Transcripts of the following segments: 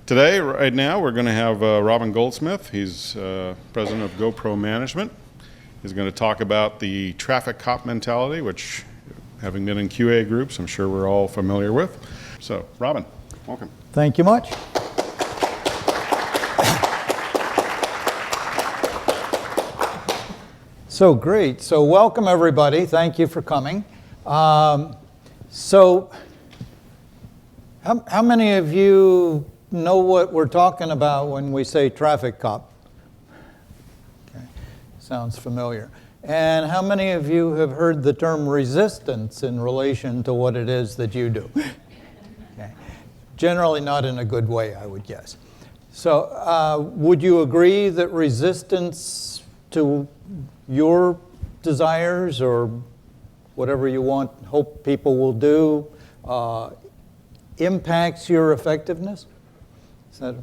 Today, right now, we're going to have Robin Goldsmith. He's president of GoPro Management. He's going to talk about the traffic cop mentality, which, having been in QA groups, I'm sure we're all familiar with. So, Robin, welcome. Thank you much. So great. So welcome, everybody. Thank you for coming. So how many of you know what we're talking about when we say traffic cop? Okay. Sounds familiar. And how many of you have heard the term resistance in relation to what it is that you do? Okay. Generally not in a good way, I would guess. So would you agree that resistance to your desires or whatever you hope people will do impacts your effectiveness? Is that a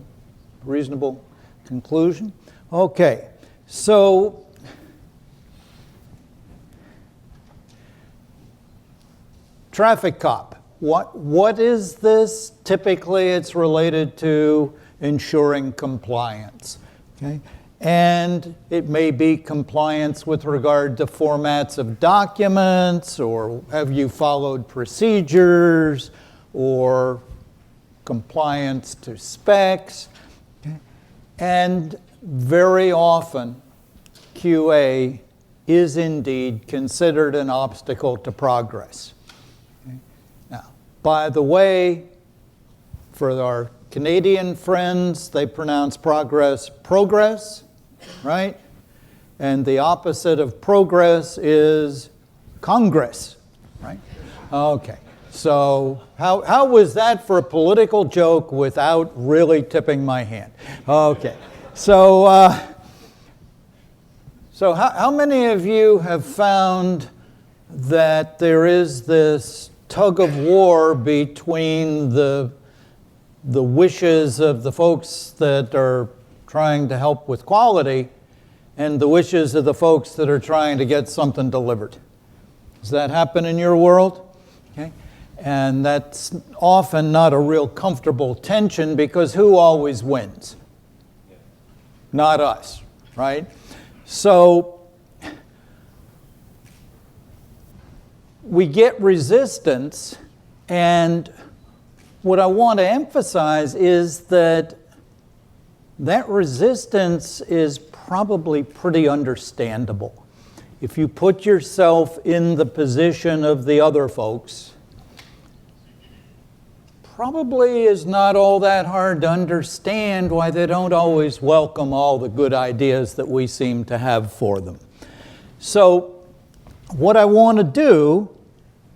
reasonable conclusion? Okay, so traffic cop. What is this? Typically, it's related to ensuring compliance. Okay. And it may be compliance with regard to formats of documents, or have you followed procedures, or compliance to specs. Okay. And very often, QA is indeed considered an obstacle to progress. Okay. Now, by the way, for our Canadian friends, they pronounce progress, right? And the opposite of progress is Congress, right? Okay, so how was that for a political joke without really tipping my hand? Okay, so how many of you have found that there is this tug of war between the wishes of the folks that are trying to help with quality and the wishes of the folks that are trying to get something delivered? Does that happen in your world? Okay. And that's often not a real comfortable tension, because who always wins? Not us, right? So we get resistance, and what I want to emphasize is that resistance is probably pretty understandable. If you put yourself in the position of the other folks, probably is not all that hard to understand why they don't always welcome all the good ideas that we seem to have for them. So what I want to do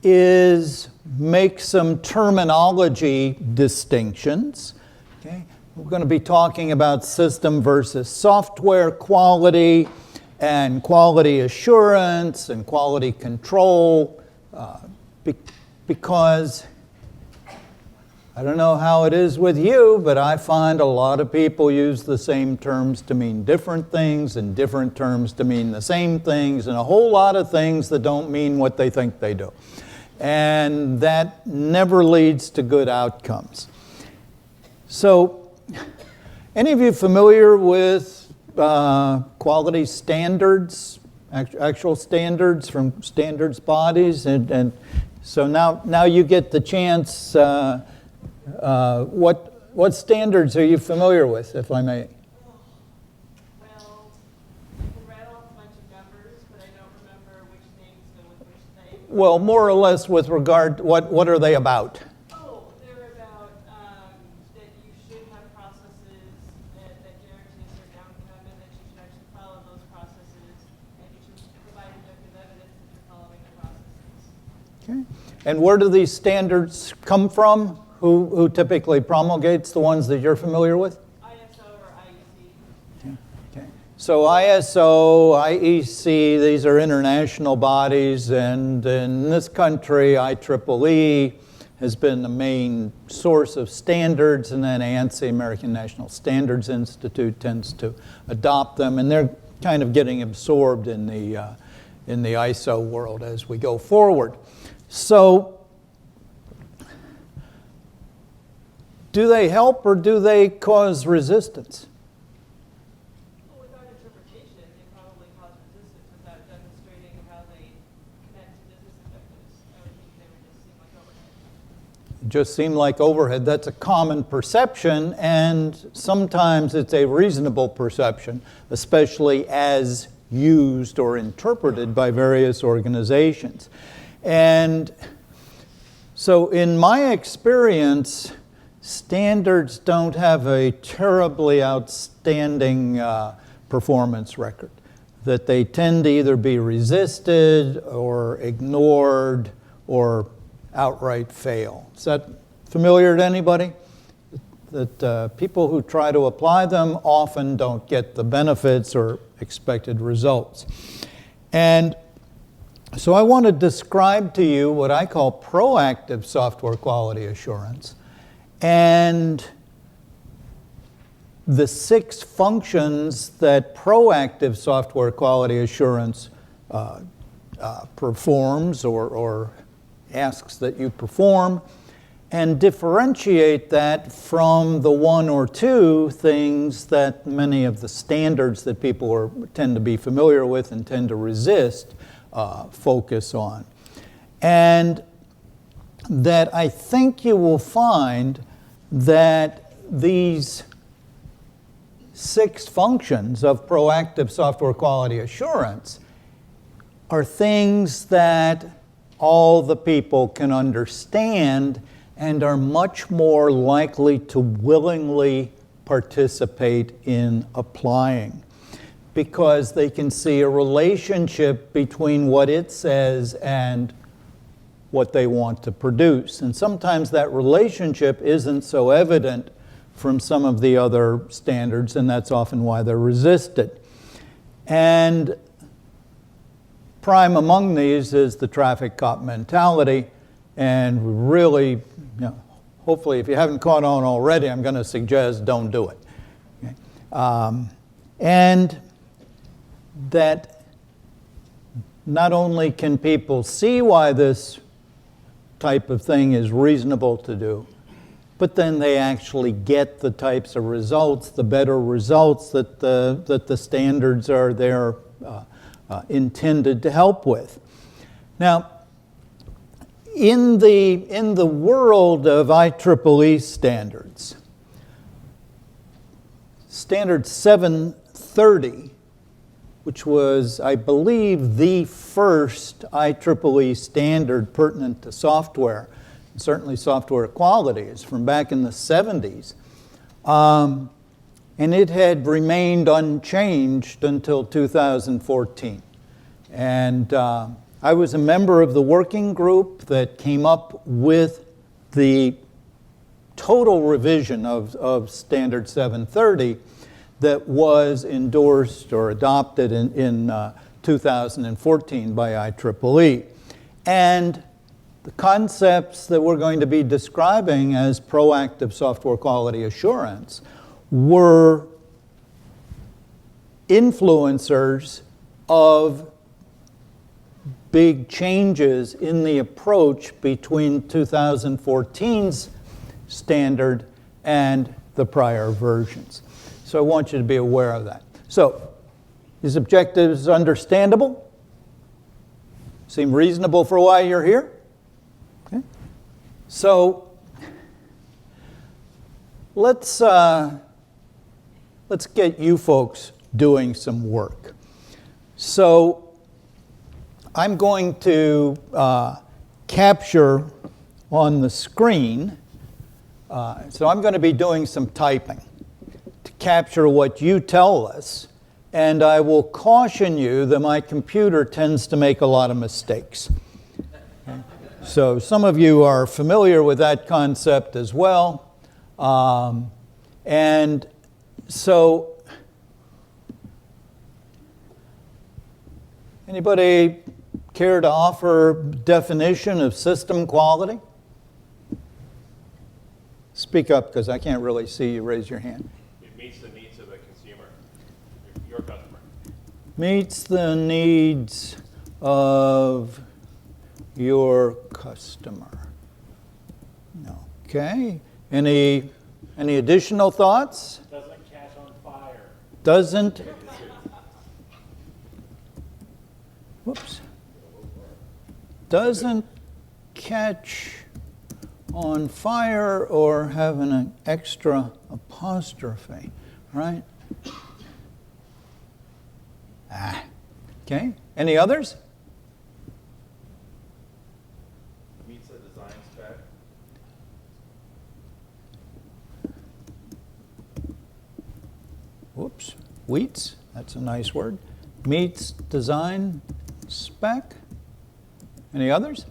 is make some terminology distinctions. Okay? We're going to be talking about system versus software quality, and quality assurance, and quality control, because I don't know how it is with you, but I find a lot of people use the same terms to mean different things, and different terms to mean the same things, and a whole lot of things that don't mean what they think they do. And that never leads to good outcomes. So, any of you familiar with quality standards, actual standards from standards bodies? And so now you get the chance. What standards are you familiar with, if I may? Well, I can rattle off a bunch of numbers, but I don't remember which names go with which thing. Well, more or less with regard to what are they about? Oh, they're about that you should have processes that guarantee a certain outcome, and that you should actually follow those processes, and you should provide objective evidence that you're following the processes. Okay. And where do these standards come from? Who typically promulgates the ones that you're familiar with? ISO or IEC. Okay. So ISO, IEC, these are international bodies, and in this country, IEEE has been the main source of standards, and then ANSI, American National Standards Institute, tends to adopt them, and they're kind of getting absorbed in the ISO world as we go forward. So Do they help or do they cause resistance? Well, without interpretation, they probably cause resistance without demonstrating how they connect to business objectives. I would think they would just seem like overhead. Just seem like overhead. That's a common perception, and sometimes it's a reasonable perception, especially as used or interpreted by various organizations. And so in my experience, standards don't have a terribly outstanding performance record, that they tend to either be resisted or ignored or outright fail. Is that familiar to anybody? That people who try to apply them often don't get the benefits or expected results. And so I want to describe to you what I call proactive software quality assurance and the 6 functions that proactive software quality assurance performs or asks that you perform, and differentiate that from the 1 or 2 things that many of the standards that people tend to be familiar with and tend to resist focus on. And that I think you will find that these 6 functions of proactive software quality assurance are things that all the people can understand and are much more likely to willingly participate in applying, because they can see a relationship between what it says and what they want to produce. And sometimes that relationship isn't so evident from some of the other standards, and that's often why they're resisted. And prime among these is the traffic cop mentality, and really, hopefully if you haven't caught on already, I'm going to suggest don't do it. Okay? And that not only can people see why this type of thing is reasonable to do, but then they actually get the types of results, the better results that the standards are there intended to help with. Now, in the world of IEEE standards, Standard 730, which was, I believe, the first IEEE standard pertinent to software, and certainly software quality, is from back in the 70s. And it had remained unchanged until 2014. And I was a member of the working group that came up with the total revision of Standard 730 that was endorsed or adopted in 2014 by IEEE. And the concepts that we're going to be describing as proactive software quality assurance were influencers of big changes in the approach between 2014's standard and the prior versions. So I want you to be aware of that. So, these objectives understandable? Seem reasonable for why you're here? Okay. So, let's get you folks doing some work. So, I'm going to capture on the screen, so I'm going to be doing some typing to capture what you tell us, and I will caution you that my computer tends to make a lot of mistakes. Okay? So some of you are familiar with that concept as well. And so, anybody care to offer definition of system quality? Speak up, because I can't really see you. Raise your hand. It meets the needs of the consumer, your customer. Meets the needs of your customer. Okay. Any Any additional thoughts? Doesn't catch on fire. Doesn't. Whoops. Doesn't catch on fire or have an extra apostrophe, right? Okay. Any others? Meets a design spec. Whoops. Wheats. That's a nice word. Meets design spec. Any others?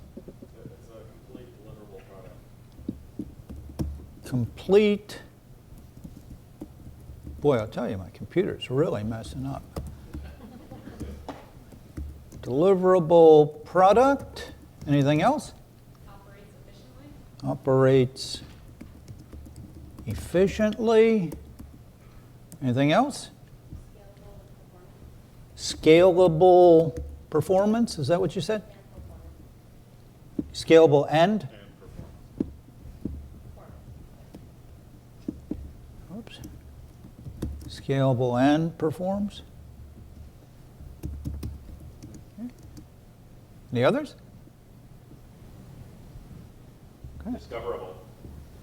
It's a complete deliverable product. Complete. Boy, I'll tell you, my computer's really messing up. Deliverable product. Anything else? Operates efficiently. Operates efficiently. Anything else? Scalable performance. Is that what you said? Scalable and? Oops. Scalable and performs. Okay. Any others? Okay. Discoverable.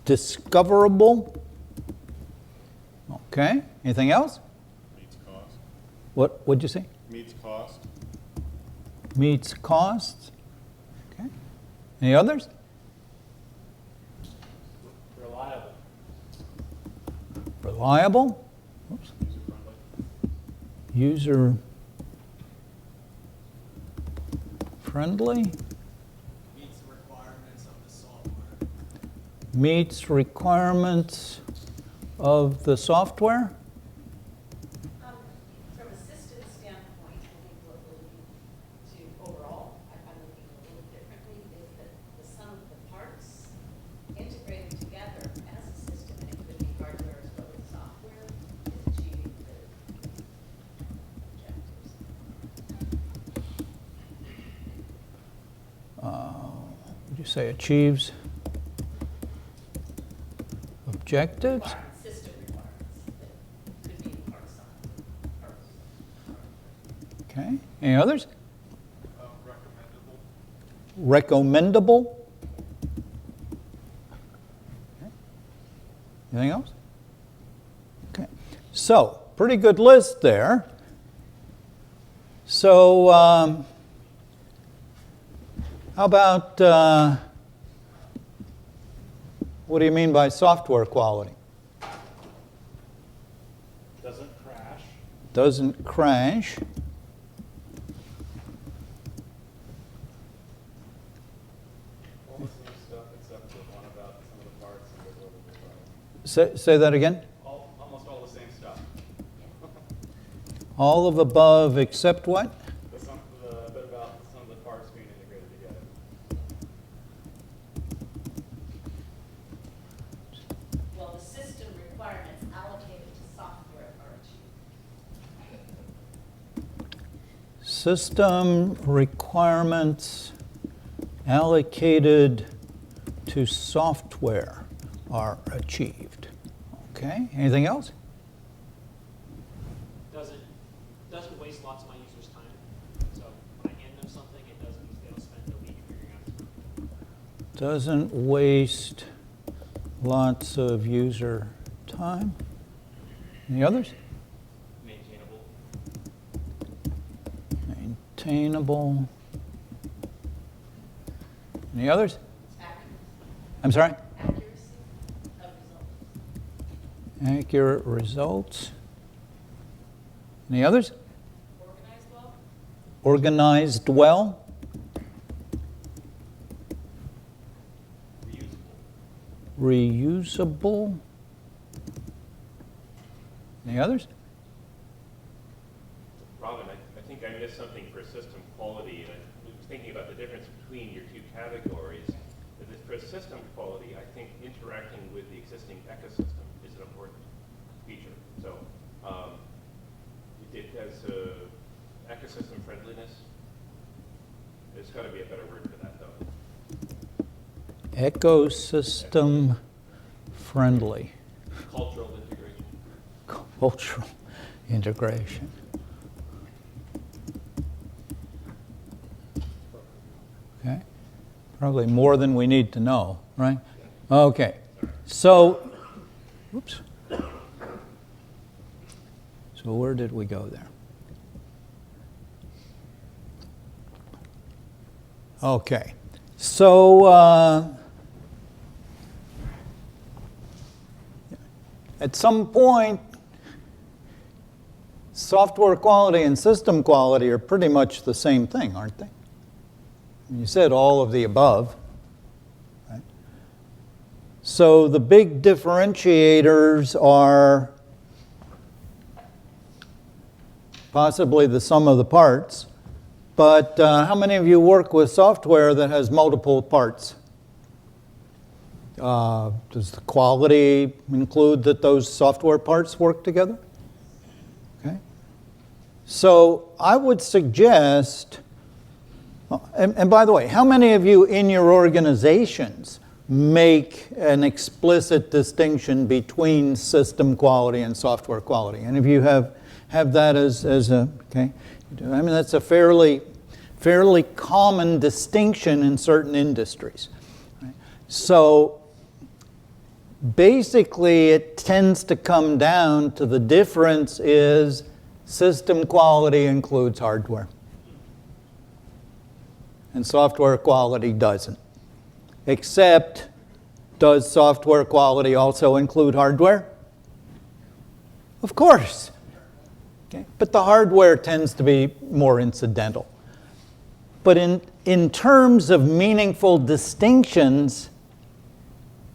Discoverable. Okay. Anything else? Meets cost. What'd you say? Meets cost. Meets costs. Okay. Any others? Reliable. Reliable. Oops. User friendly. Meets the requirements of the software. Meets requirements of the software. From a system standpoint, I think what we're looking to overall, I'm looking a little differently, is that the sum of the parts integrated together as a system, and it could be hardware as well as software, is achieving the objectives. Would you say achieves objectives? System requirements that could be parts parts. Okay. Any others? Recommendable. Recommendable. Okay. Anything else? Okay. So, pretty good list there. So, how about, what do you mean by software quality? Doesn't crash. Doesn't crash. All the same stuff except the one about some of the parts and the deliverable product. Say that again. Almost all the same stuff. All of above except what? The bit about some of the parts being integrated together. Well, the system requirements allocated to software are achieved. System requirements allocated to software are achieved. Okay, anything else? Doesn't waste lots of my users' time. So when I hand them something, they don't spend a week figuring out it. Doesn't waste lots of user time. Any others? Maintainable. Maintainable. Any others? Accuracy I'm sorry? of results. Accurate results. Any others? Organized well. Organized well. Reusable. Any others? Robin, I think I missed something for system quality, and I was thinking about the difference between your two categories. For system quality, I think interacting with the existing ecosystem is an important feature. So it has ecosystem friendliness. There's got to be a better word for that, though. Ecosystem friendly. Cultural integration. Cultural integration. Okay. Probably more than we need to know, right? Okay. So, whoops. So where did we go there? Okay. So, at some point, software quality and system quality are pretty much the same thing, aren't they? You said all of the above. Right? So the big differentiators are possibly the sum of the parts, but how many of you work with software that has multiple parts? Does the quality include that those software parts work together? Okay. So I would suggest, and by the way, how many of you in your organizations make an explicit distinction between system quality and software quality? Any of you have that as a, okay? I mean, that's a fairly common distinction in certain industries. Right? So basically, it tends to come down to the difference is system quality includes hardware. And software quality doesn't. Except, does software quality also include hardware? Of course. Okay. But the hardware tends to be more incidental. But in terms of meaningful distinctions,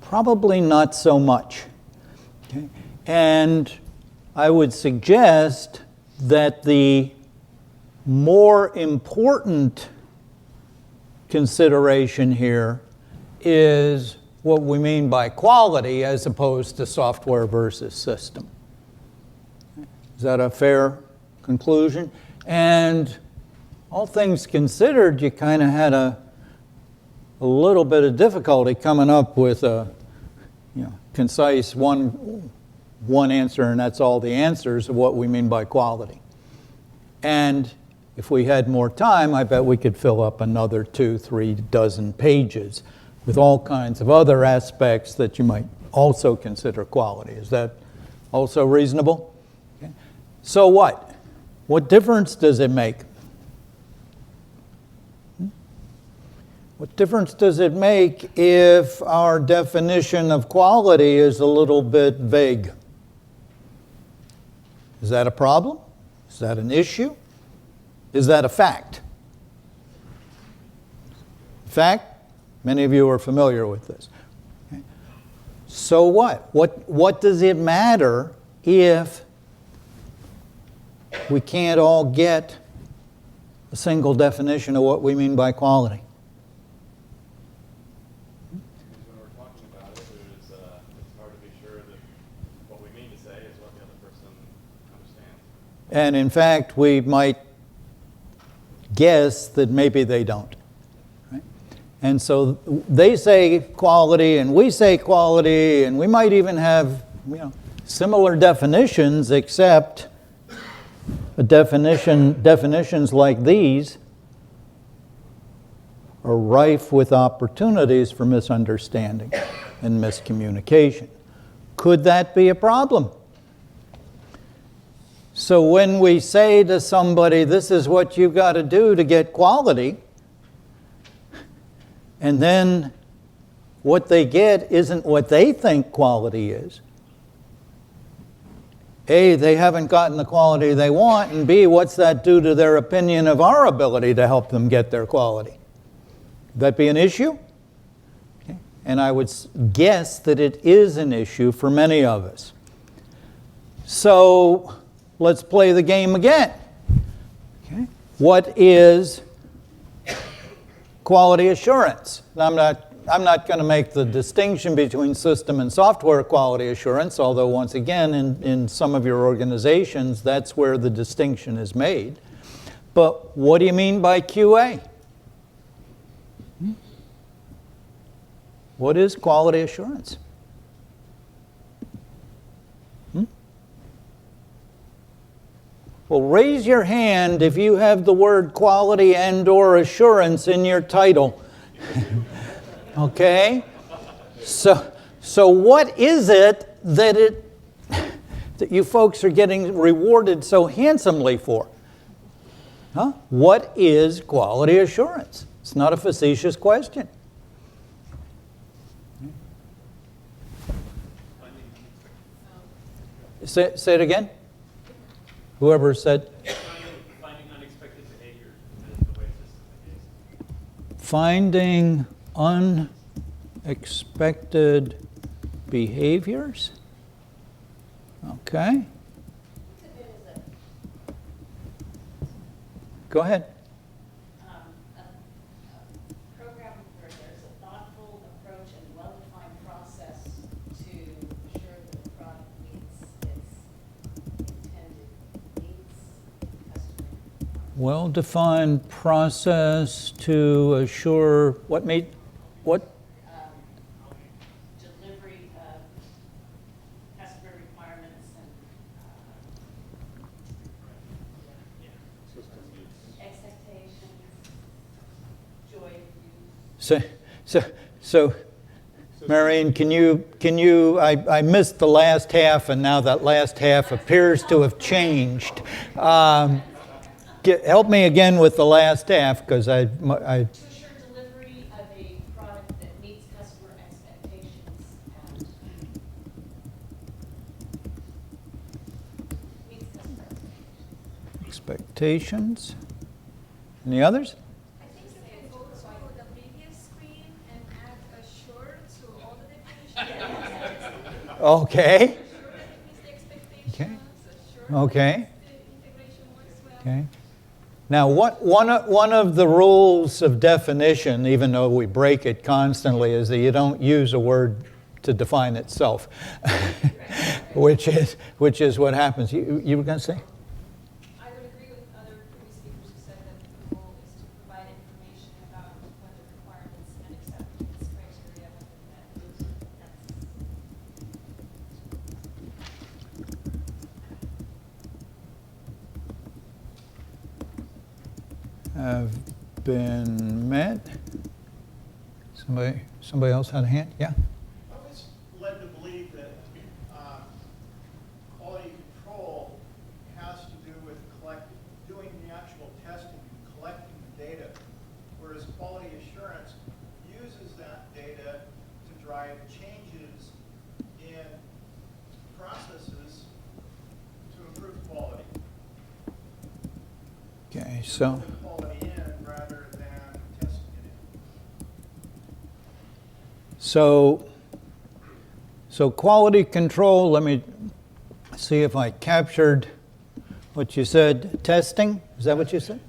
probably not so much. Okay. And I would suggest that the more important consideration here is what we mean by quality as opposed to software versus system. Is that a fair conclusion? And all things considered, you kind of had a little bit of difficulty coming up with a concise one answer, and that's all the answers of what we mean by quality. And if we had more time, I bet we could fill up another 2-3 dozen pages with all kinds of other aspects that you might also consider quality. Is that also reasonable? Okay. So what? What difference does it make? What difference does it make if our definition of quality is a little bit vague? Is that a problem? Is that an issue? Is that a fact? Fact? Many of you are familiar with this. Okay. So what? What does it matter if we can't all get a single definition of what we mean by quality? When we're talking about it, it's hard to be sure that what we mean to say is what the other person understands. And in fact, we might guess that maybe they don't. Right? And so they say quality and we say quality, and we might even have similar definitions, except definitions like these are rife with opportunities for misunderstanding and miscommunication. Could that be a problem? So when we say to somebody, this is what you've got to do to get quality, and then what they get isn't what they think quality is, A, they haven't gotten the quality they want, and B, what's that do to their opinion of our ability to help them get their quality? Would that be an issue? Okay. And I would guess that it is an issue for many of us. So let's play the game again. Okay. What is quality assurance? I'm not going to make the distinction between system and software quality assurance, although once again, in some of your organizations, that's where the distinction is made. But what do you mean by QA? What is quality assurance? Well, raise your hand if you have the word quality and/or assurance in your title. Okay? So what is it that you folks are getting rewarded so handsomely for? Huh? What is quality assurance? It's not a facetious question. Say it again? Whoever said? Finding unexpected behavior is the way system behaves. Finding unexpected behaviors? Okay. Go ahead. A program where there's a thoughtful approach and well-defined process to ensure that the product meets its intended needs, customer. Well-defined process to assure what made what? Delivery of customer requirements and expectations, joy of use. So, Marion, can you? I missed the last half, and now that last half appears to have changed. Help me again with the last half, because I. To assure delivery of a product that meets customer expectations and meets customer Expectations. Any others? I think you can go to the previous screen and add assure to all the definitions. Okay. Assure that it meets the expectations. Assure Okay. that the integration works well. Okay. Now, one of the rules of definition, even though we break it constantly, is that you don't use a word to define itself, which is what happens. You were going to say? I would agree with other previous speakers who said that the goal is to provide information about whether requirements and acceptance criteria have been met. Have been met. Somebody else had a hand? Yeah. I was led to believe that quality control has to do with doing the actual testing and collecting the data, whereas quality assurance uses that data to drive changes in processes to improve quality. Okay, so. Put quality in rather than testing it in. So quality control, let me see if I captured what you said. Testing, is that what you said?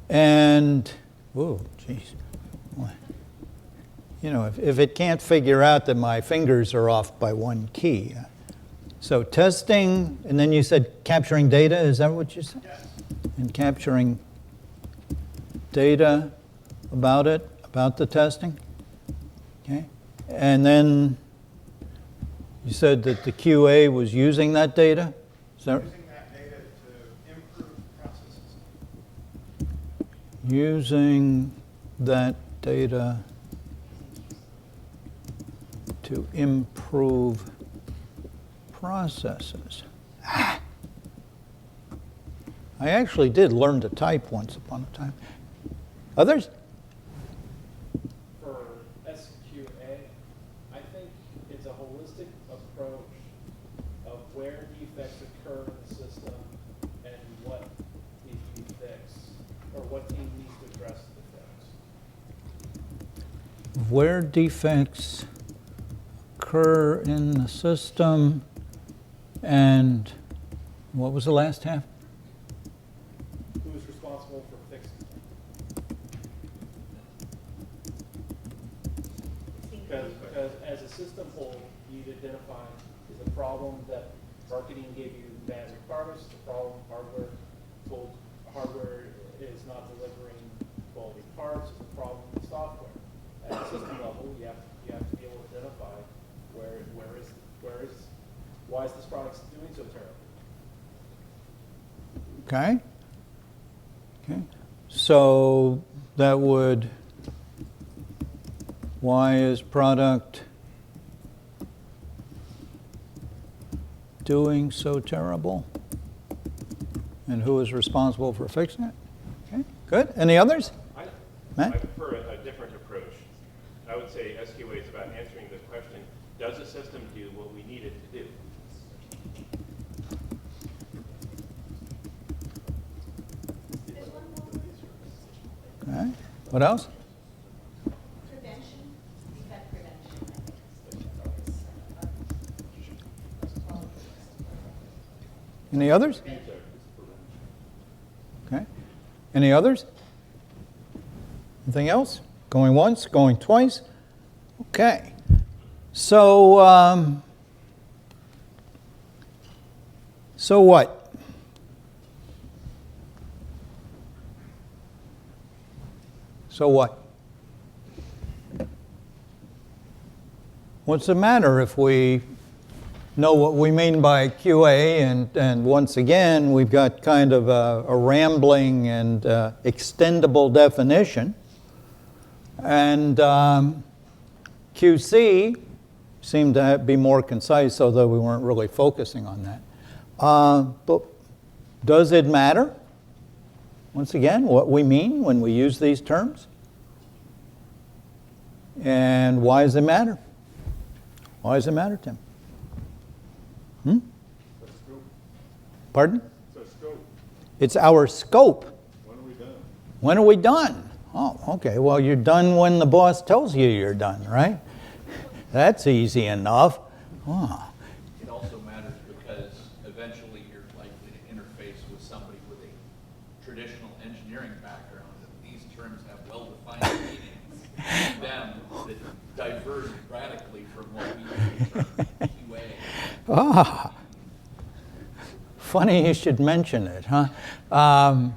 And, whoa, geez. You know, if it can't figure out that my fingers are off by one key. So testing, and then you said capturing data, is that what you said? Yes. And capturing data about it, about the testing. Okay. And then you said that the QA was using that data? Is that Using that data to improve processes. using that data to improve processes? I actually did learn to type once upon a time. Others? For SQA, I think it's a holistic approach of where defects occur in the system and what needs to be fixed, or what team needs to address the defects. Where defects occur in the system, and what was the last half? Who's responsible for fixing them? Because as a system whole, you'd identify is the problem that marketing gave you bad requirements, the problem hardware is not delivering quality parts, the problem with software. At a system level, you have to be able to identify why is this product doing so terribly? Okay? Okay. So that would, why is product doing so terrible? And who is responsible for fixing it? Okay, good. Any others? I Matt? prefer a different approach. I would say SQA is about answering the question, does the system do what we need it to do? Okay. What else? Prevention, defect prevention, I think is the focus of Any others? Okay. Any others? Anything else? Going once, going twice? Okay. So, so what? So what? What's the matter if we know what we mean by QA, and once again, we've got kind of a rambling and extendable definition. And QC seemed to be more concise, although we weren't really focusing on that. But does it matter? Once again, what we mean when we use these terms? And why does it matter? Why does it matter, Tim? Pardon? It's a scope. It's our scope. When are we done? When are we done? Oh, okay. Well, you're done when the boss tells you you're done, right? That's easy enough. Oh. It also matters because eventually you're likely to interface with somebody with a traditional engineering background, and these terms have well-defined meanings to them that diverge radically from what we use in terms of QA. Ah. Funny you should mention it, huh? I'm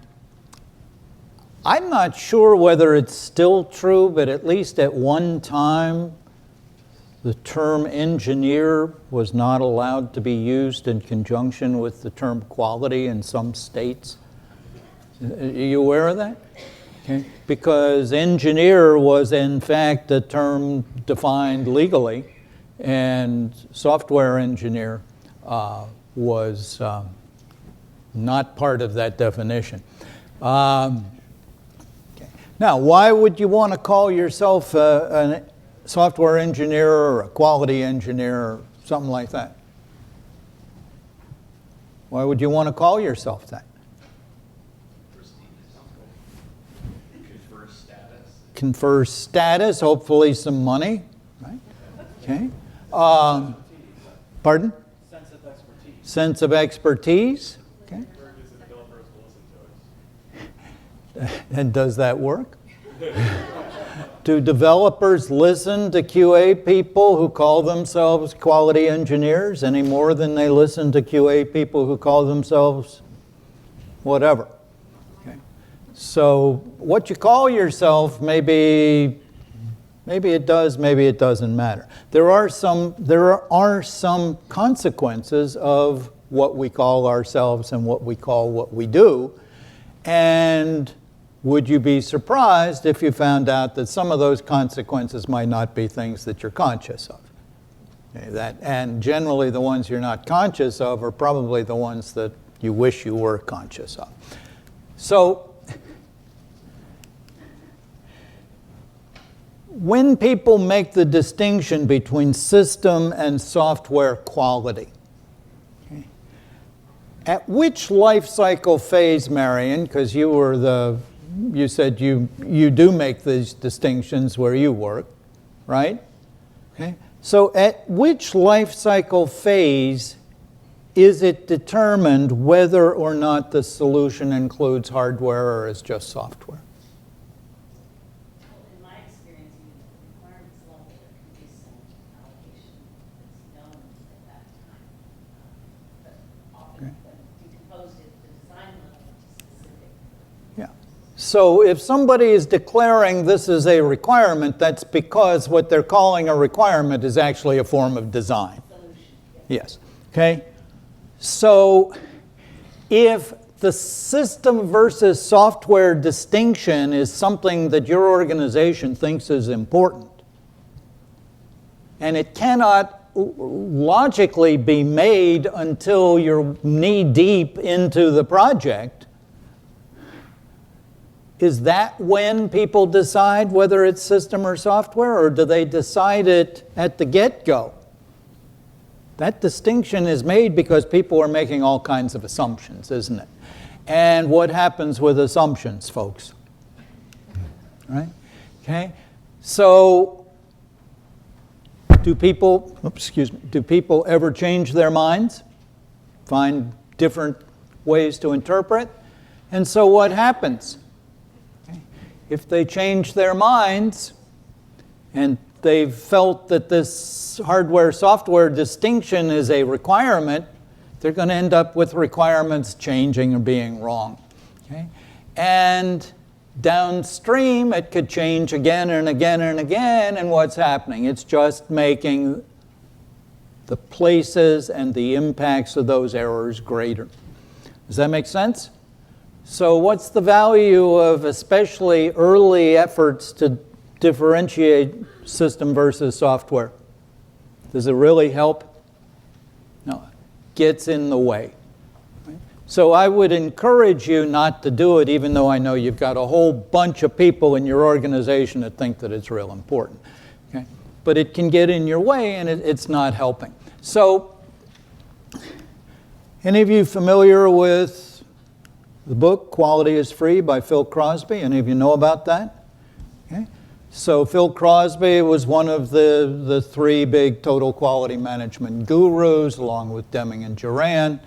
not sure whether it's still true, but at least at one time, the term engineer was not allowed to be used in conjunction with the term quality in some states. Are you aware of that? Okay. Because engineer was in fact a term defined legally, and software engineer was not part of that definition. Okay. Now, why would you want to call yourself a software engineer or a quality engineer or something like that? Why would you want to call yourself that? Confer status. Confer status, hopefully some money, right? Okay. Pardon? Sense of expertise. Sense of expertise. Okay. Encourages the developers to listen to us. And does that work? Do developers listen to QA people who call themselves quality engineers any more than they listen to QA people who call themselves whatever? Okay. So what you call yourself, maybe it does, maybe it doesn't matter. There are some consequences of what we call ourselves and what we call what we do. And would you be surprised if you found out that some of those consequences might not be things that you're conscious of? Okay, and generally the ones you're not conscious of are probably the ones that you wish you were conscious of. So when people make the distinction between system and software quality, okay, at which life cycle phase, Marion, because you said you do make these distinctions where you work, right? Okay. So at which life cycle phase is it determined whether or not the solution includes hardware or is just software? Well, in my experience, the requirements level, there can be some allocation that's known at that time. But often when decomposed at the design level to specific. Yeah. So if somebody is declaring this is a requirement, that's because what they're calling a requirement is actually a form of design. Solution, Yes. Okay. So if the system versus software distinction is something that your organization thinks is important. And it cannot logically be made until you're knee-deep into the project. Is that when people decide whether it's system or software, or do they decide it at the get-go? That distinction is made because people are making all kinds of assumptions, isn't it? And what happens with assumptions, folks? Right? Okay? So, do people ever change their minds? Find different ways to interpret? And so what happens? Okay. If they change their minds and they've felt that this hardware-software distinction is a requirement, they're going to end up with requirements changing or being wrong. Okay? And downstream, it could change again and again and again, and what's happening? It's just making the places and the impacts of those errors greater. Does that make sense? So what's the value of especially early efforts to differentiate system versus software? Does it really help? No, it gets in the way. So I would encourage you not to do it, even though I know you've got a whole bunch of people in your organization that think that it's real important. Okay? But it can get in your way, and it's not helping. So, any of you familiar with the book Quality is Free by Phil Crosby? Any of you know about that? Okay. So Phil Crosby was one of the three big total quality management gurus, along with Deming and Duran.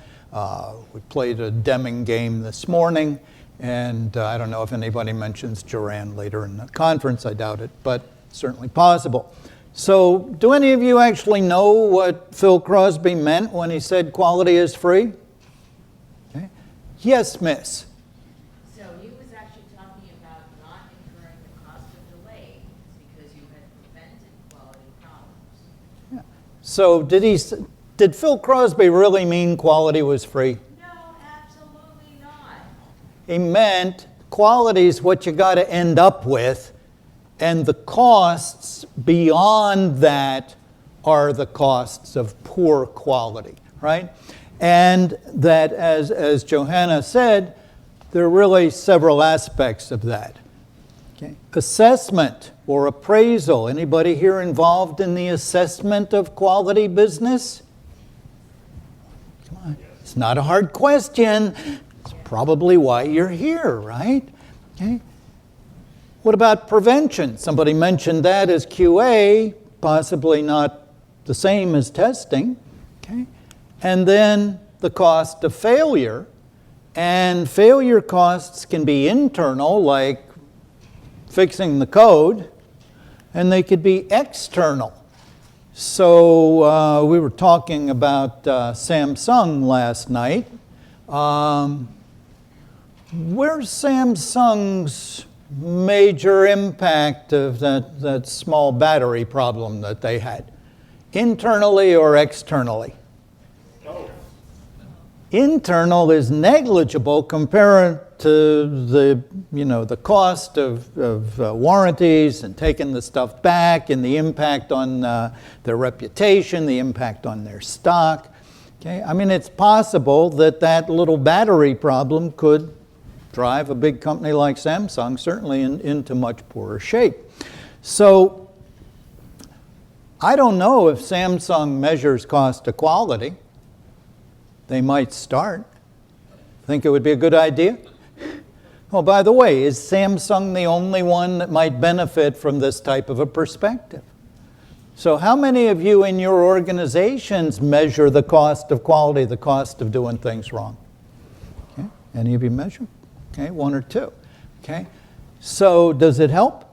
We played a Deming game this morning, and I don't know if anybody mentions Duran later in the conference. I doubt it, but certainly possible. So do any of you actually know what Phil Crosby meant when he said quality is free? Okay. Yes, miss. So he was actually talking about not incurring the cost of delay because you had prevented quality problems. Yeah. So did Phil Crosby really mean quality was free? No, absolutely not. He meant quality is what you got to end up with, and the costs beyond that are the costs of poor quality, right? And that, as Johanna said, there are really several aspects of that. Okay. Assessment or appraisal. Anybody here involved in the assessment of quality business? Come on. It's not a hard question. It's probably why you're here, right? Okay. What about prevention? Somebody mentioned that as QA, possibly not the same as testing. Okay. And then the cost of failure. And failure costs can be internal, like fixing the code, and they could be external. So we were talking about Samsung last night. Where's Samsung's major impact of that small battery problem that they had? Internally or externally? Oh. Internal is negligible compared to the cost of warranties and taking the stuff back, and the impact on their reputation, the impact on their stock. Okay, I mean, it's possible that little battery problem could drive a big company like Samsung certainly into much poorer shape. So I don't know if Samsung measures cost of quality. They might start. Think it would be a good idea? Oh, by the way, is Samsung the only one that might benefit from this type of a perspective? So how many of you in your organizations measure the cost of quality, the cost of doing things wrong? Okay. Any of you measure? Okay, one or two. Okay. So does it help?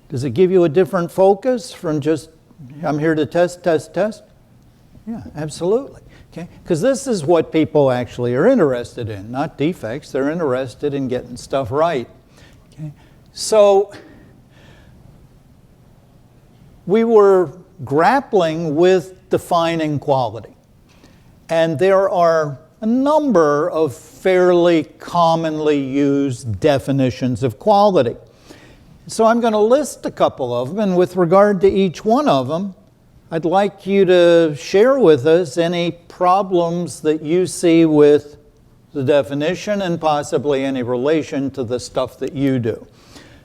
Does it give you a different focus from just, I'm here to test, test, test? Yeah, absolutely. Okay? Because this is what people actually are interested in, not defects. They're interested in getting stuff right. Okay? So we were grappling with defining quality. And there are a number of fairly commonly used definitions of quality. So I'm going to list a couple of them, and with regard to each one of them, I'd like you to share with us any problems that you see with the definition and possibly any relation to the stuff that you do.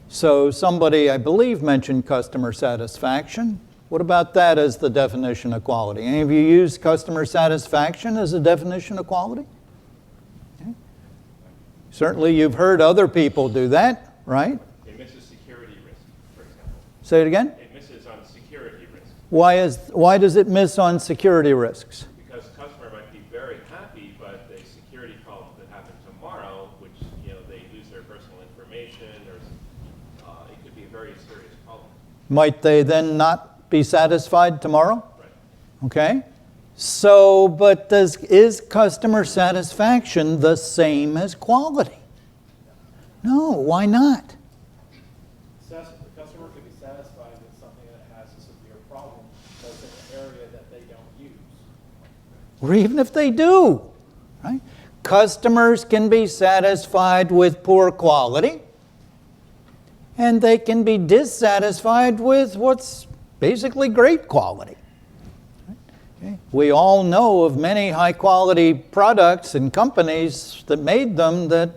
So somebody, I believe, mentioned customer satisfaction. What about that as the definition of quality? Any of you use customer satisfaction as a definition of quality? Okay. Certainly you've heard other people do that, right? It misses security risk, for example. Say it again? It misses on security risk. Why does it miss on security risks? Because customer might be very happy, but the security problem that happen tomorrow, which, you know, they lose their personal information, or it could be a very serious problem. Might they then not be satisfied tomorrow? Right. Okay. So, but is customer satisfaction the same as quality? No, why not? The customer can be satisfied with something that has a severe problem, but it's in an area that they don't use. Or even if they do, right? Customers can be satisfied with poor quality, and they can be dissatisfied with what's basically great quality. Okay. We all know of many high-quality products and companies that made them that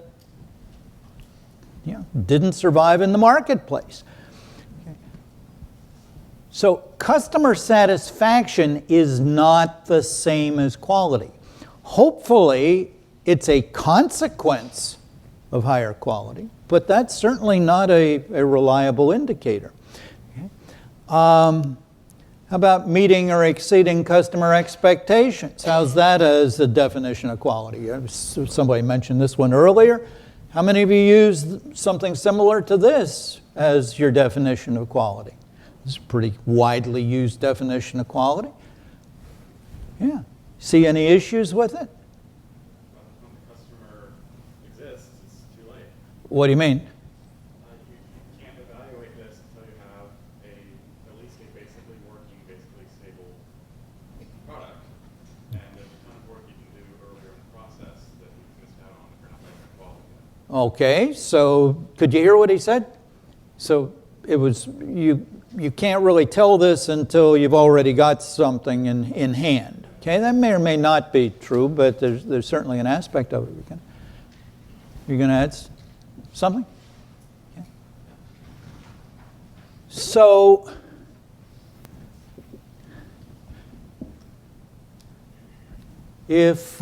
didn't survive in the marketplace. Okay. So customer satisfaction is not the same as quality. Hopefully, it's a consequence of higher quality, but that's certainly not a reliable indicator. How about meeting or exceeding customer expectations? How's that as a definition of quality? Somebody mentioned this one earlier. How many of you use something similar to this as your definition of quality? This is a pretty widely used definition of quality. Yeah. See any issues with it? When the customer exists, it's too late. What do you mean? You can't evaluate this until you have at least a basically working, basically stable product. And there's a ton of work you can do earlier in the process that you've missed out on if you're not measuring quality yet. Okay, so could you hear what he said? So it was you can't really tell this until you've already got something in hand. Okay, that may or may not be true, but there's certainly an aspect of it. You're going to add something? Yeah. So if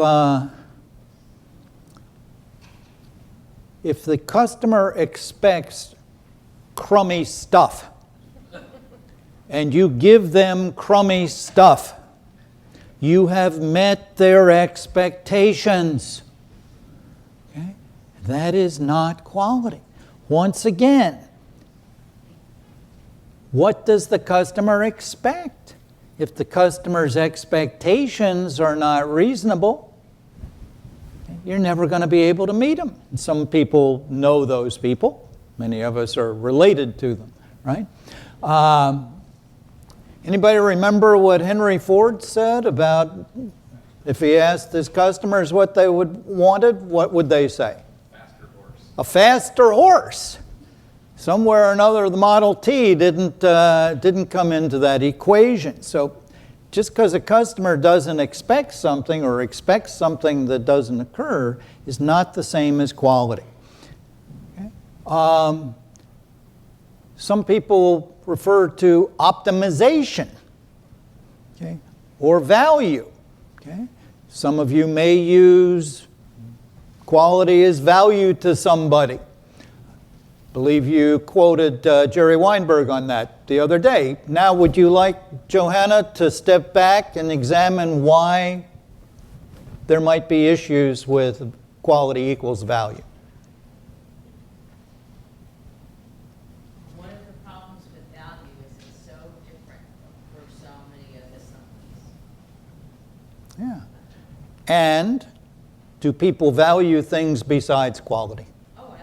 the customer expects crummy stuff and you give them crummy stuff, you have met their expectations. Okay? That is not quality. Once again, what does the customer expect? If the customer's expectations are not reasonable, you're never going to be able to meet them. And some people know those people. Many of us are related to them, right? Anybody remember what Henry Ford said about if he asked his customers what they wanted, what would they say? Faster horse. A faster horse. Somewhere or another, the Model T didn't come into that equation. So just because a customer doesn't expect something or expects something that doesn't occur is not the same as quality. Okay? Some people refer to optimization, okay, or value. Okay? Some of you may use quality as value to somebody. I believe you quoted Jerry Weinberg on that the other day. Now, would you like Johanna to step back and examine why there might be issues with quality equals value? One of the problems with value is it's so different for so many of the companies. Yeah. And do people value things besides quality? Oh,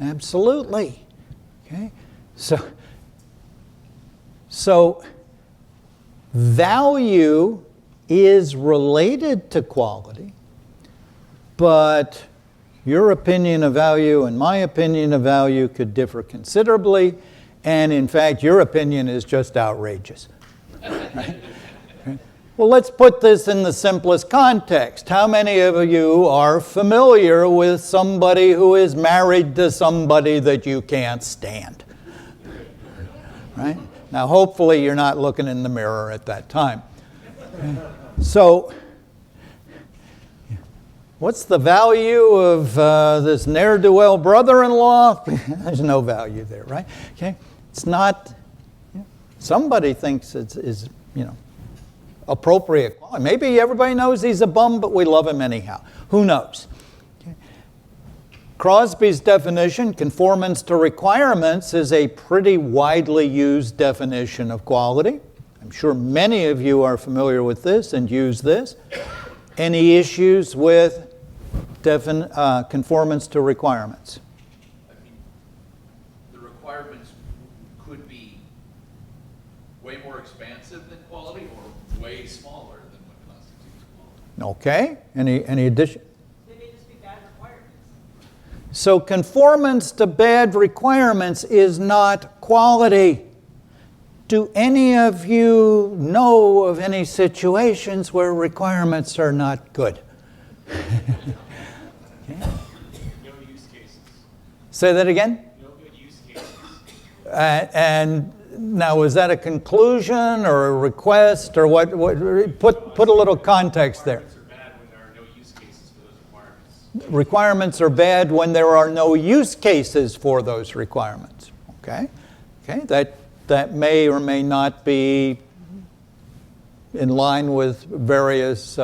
absolutely. Absolutely. Okay. So value is related to quality, but your opinion of value and my opinion of value could differ considerably, and in fact, your opinion is just outrageous. Right? Well, let's put this in the simplest context. How many of you are familiar with somebody who is married to somebody that you can't stand? Right? Now, hopefully, you're not looking in the mirror at that time. So, what's the value of this ne'er-do-well brother-in-law? There's no value there, right? Okay, it's not. Somebody thinks it's appropriate. Maybe everybody knows he's a bum, but we love him anyhow. Who knows? Okay. Crosby's definition, conformance to requirements, is a pretty widely used definition of quality. I'm sure many of you are familiar with this and use this. Any issues with conformance to requirements? I mean, the requirements could be way more expansive than quality or way smaller than what constitutes quality. Okay. Any addition? They may just be bad requirements. So conformance to bad requirements is not quality. Do any of you know of any situations where requirements are not good? Okay. No use cases. Say that again? No good use cases. And now, is that a conclusion or a request or what? Put a little context there. Requirements are bad when there are no use cases for those requirements. Requirements are bad when there are no use cases for those requirements. Okay? Okay, that may or may not be in line with various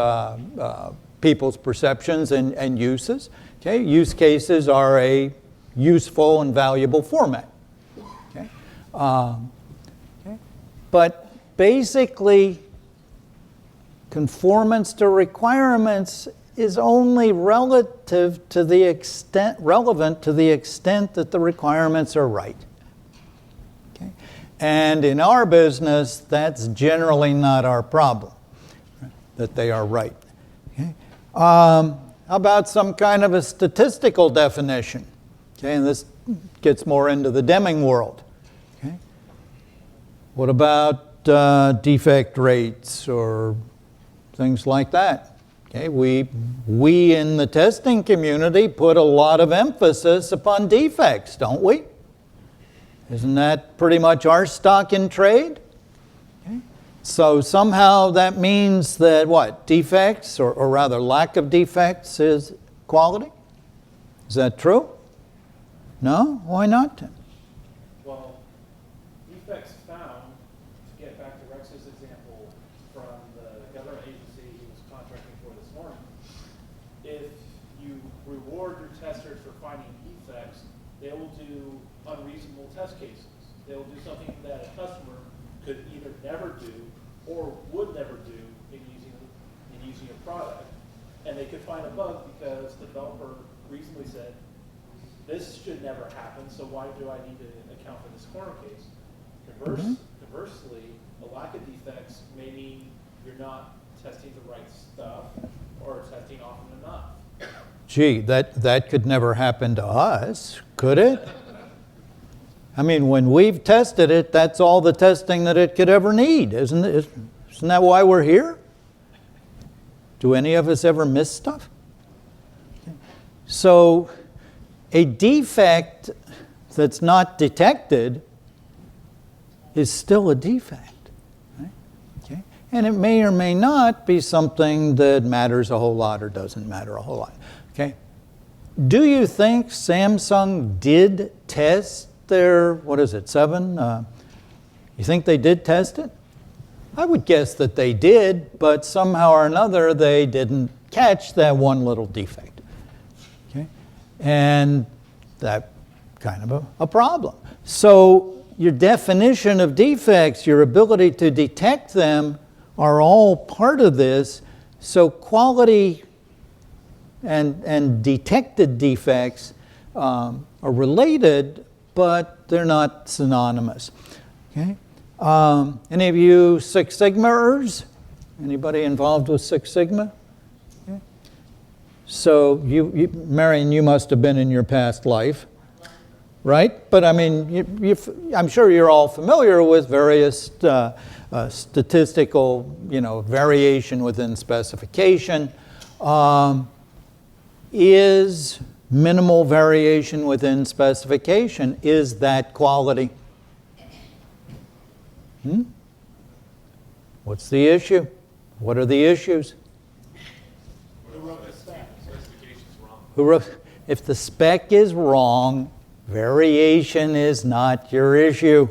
people's perceptions and uses. Okay, use cases are a useful and valuable format. Okay, okay. But basically, conformance to requirements is only relevant to the extent that the requirements are right. Okay? And in our business, that's generally not our problem, that they are right. Okay? How about some kind of a statistical definition? Okay, and this gets more into the Deming world. Okay? What about defect rates or things like that? Okay, we in the testing community put a lot of emphasis upon defects, don't we? Isn't that pretty much our stock in trade? Okay. So somehow that means that what? Defects, or rather lack of defects, is quality? Is that true? No? Why not? Well, defects found, to get back to Rex's example from the government agency he was contracting for this morning, if you reward your testers for finding defects, they will do unreasonable test cases. They will do something that a customer could either never do or would never do in using a product. And they could find a bug because the developer reasonably said, this should never happen, so why do I need to account for this corner case? Conversely, a lack of defects may mean you're not testing the right stuff or testing often enough. Gee, that could never happen to us, could it? I mean, when we've tested it, that's all the testing that it could ever need, isn't it? Isn't that why we're here? Do any of us ever miss stuff? So, a defect that's not detected is still a defect. Right? Okay? And it may or may not be something that matters a whole lot or doesn't matter a whole lot. Okay? Do you think Samsung did test their, 7? You think they did test it? I would guess that they did, but somehow or another they didn't catch that one little defect. Okay? And that kind of a problem. So your definition of defects, your ability to detect them, are all part of this. So quality and detected defects are related, but they're not synonymous. Okay? Any of you Six Sigma-ers? Anybody involved with Six Sigma? Okay. So Marion, you must have been in your past life, right? But I mean, I'm sure you're all familiar with various statistical, variation within specification. Is minimal variation within specification, is that quality? What's the issue? What are the issues? Who wrote the spec? Specification's wrong. Who wrote? If the spec is wrong, variation is not your issue.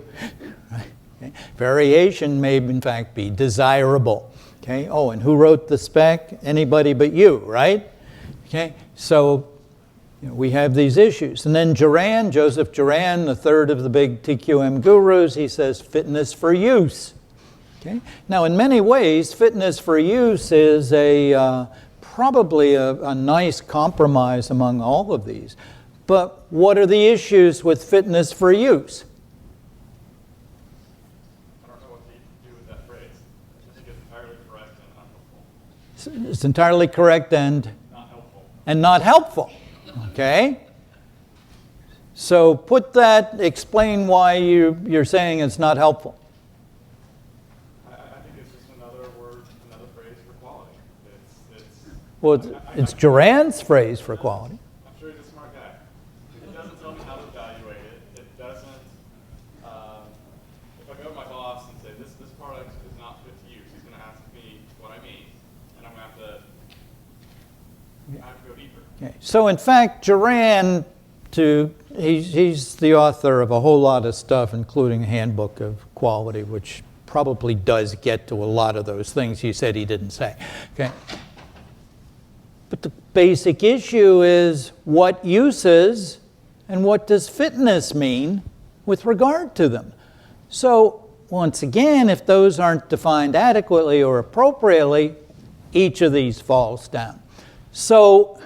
Okay? Variation may, in fact, be desirable. Okay? Oh, and who wrote the spec? Anybody but you, right? Okay? So we have these issues. And then Joseph Juran, the third of the big TQM gurus, he says fitness for use. Okay? Now, in many ways, fitness for use is probably a nice compromise among all of these. But what are the issues with fitness for use? I don't know what to do with that phrase. I think it's entirely correct and unhelpful. It's entirely correct and Not helpful. not helpful. Okay? So explain why you're saying it's not helpful. I think it's just another word, another phrase for quality. Well, it's Juran's phrase for quality. I'm sure he's a smart guy. It doesn't tell me how to evaluate it. It doesn't, if I go to my boss and say, this product is not fit to use, he's going to ask me what I mean, and I'm going to have to go deeper. Okay. So in fact, Juran, he's the author of a whole lot of stuff, including a handbook of quality, which probably does get to a lot of those things you said he didn't say. Okay. But the basic issue is what uses and what does fitness mean with regard to them. So once again, if those aren't defined adequately or appropriately, each of these falls down. So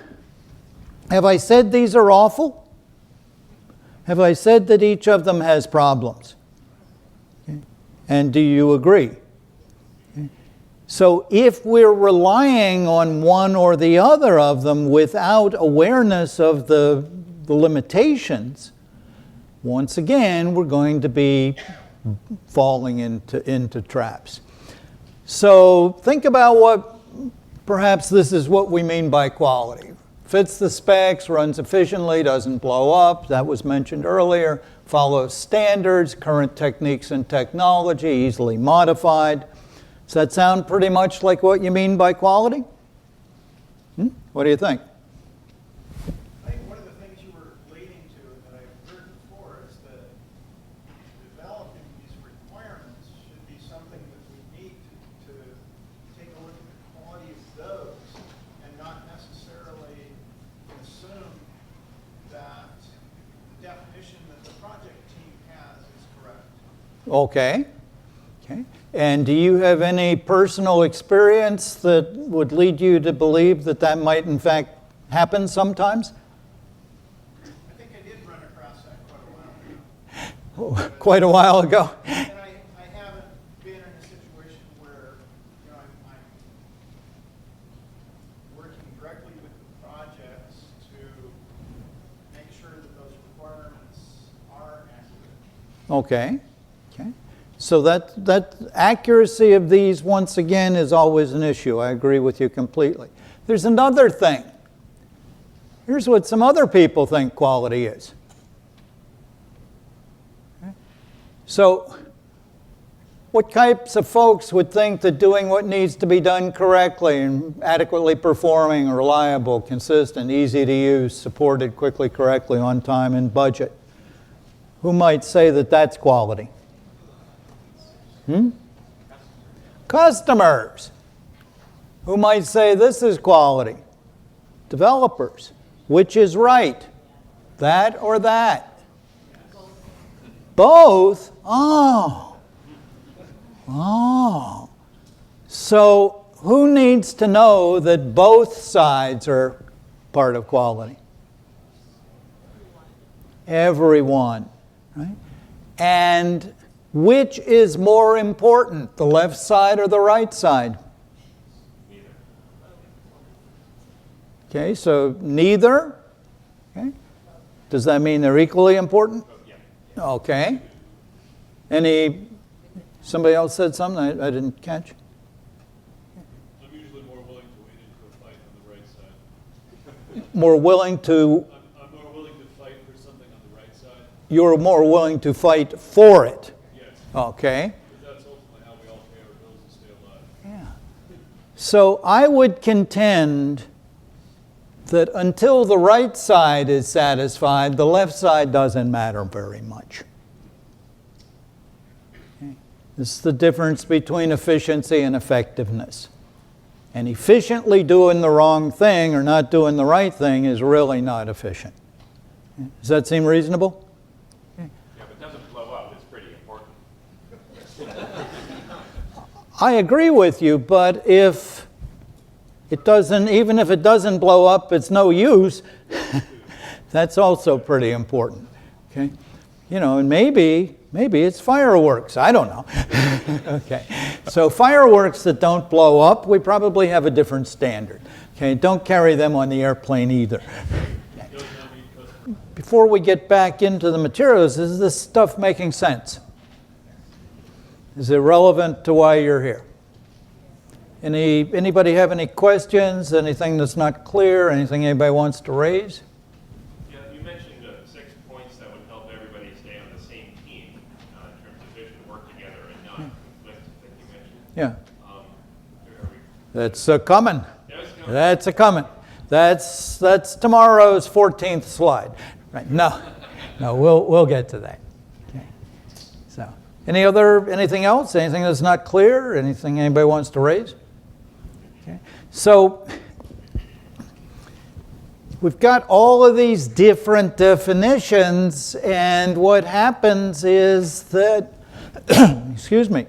have I said these are awful? Have I said that each of them has problems? Okay. And do you agree? Okay. So if we're relying on one or the other of them without awareness of the limitations, once again, we're going to be falling into traps. So think about what, perhaps this is what we mean by quality. Fits the specs, runs efficiently, doesn't blow up, that was mentioned earlier, follows standards, current techniques and technology, easily modified. Does that sound pretty much like what you mean by quality? What do you think? I think one of the things you were leading to and that I've heard before is that developing these requirements should be something that we need to take a look at the quality of those and not necessarily assume that the definition that the project team has is correct. Okay. Okay. And do you have any personal experience that would lead you to believe that that might in fact happen sometimes? I think I did run across that quite a while ago. Quite a while ago. And I haven't been in a situation where I'm working directly with the projects to make sure that those requirements are accurate. Okay. Okay. So that accuracy of these, once again, is always an issue. I agree with you completely. There's another thing. Here's what some other people think quality is. Okay. So what types of folks would think that doing what needs to be done correctly and adequately performing, reliable, consistent, easy to use, supported quickly, correctly, on time, and budget? Who might say that that's quality? Customers. Who might say this is quality? Developers. Which is right? That or that? Both? Oh. Oh. So who needs to know that both sides are part of quality? Everyone. Right? And which is more important, the left side or the right side? Okay, so neither. Okay. Does that mean they're equally important? Okay. Somebody else said something I didn't catch? I'm usually more willing to wade into a fight on the right side. More willing to, I'm more willing to fight for something on the right side. you're more willing to fight for it. Yes. Okay. Because that's ultimately how we all pay our bills and stay alive. Yeah. So I would contend that until the right side is satisfied, the left side doesn't matter very much. Okay. This is the difference between efficiency and effectiveness. And efficiently doing the wrong thing or not doing the right thing is really not efficient. Does that seem reasonable? Yeah, if it doesn't blow up, it's pretty important. I agree with you, but if it doesn't, even if it doesn't blow up, it's no use. That's also pretty important. Okay, you know, and maybe it's fireworks. I don't know. Okay, so fireworks that don't blow up, we probably have a different standard. Okay, don't carry them on the airplane either. Before we get back into the materials, is this stuff making sense? Is it relevant to why you're here? Anybody have any questions? Anything that's not clear? Anything anybody wants to raise? Yeah, you mentioned 6 points that would help everybody stay on the same team in terms of vision, work together, and not conflict that you mentioned. Yeah. Are we- That's a coming. Yes, no. That's a coming. That's tomorrow's 14th slide. Right? No, we'll get to that. Okay. So, anything else? Anything that's not clear? Anything anybody wants to raise? Okay. So, we've got all of these different definitions, and what happens is that, excuse me,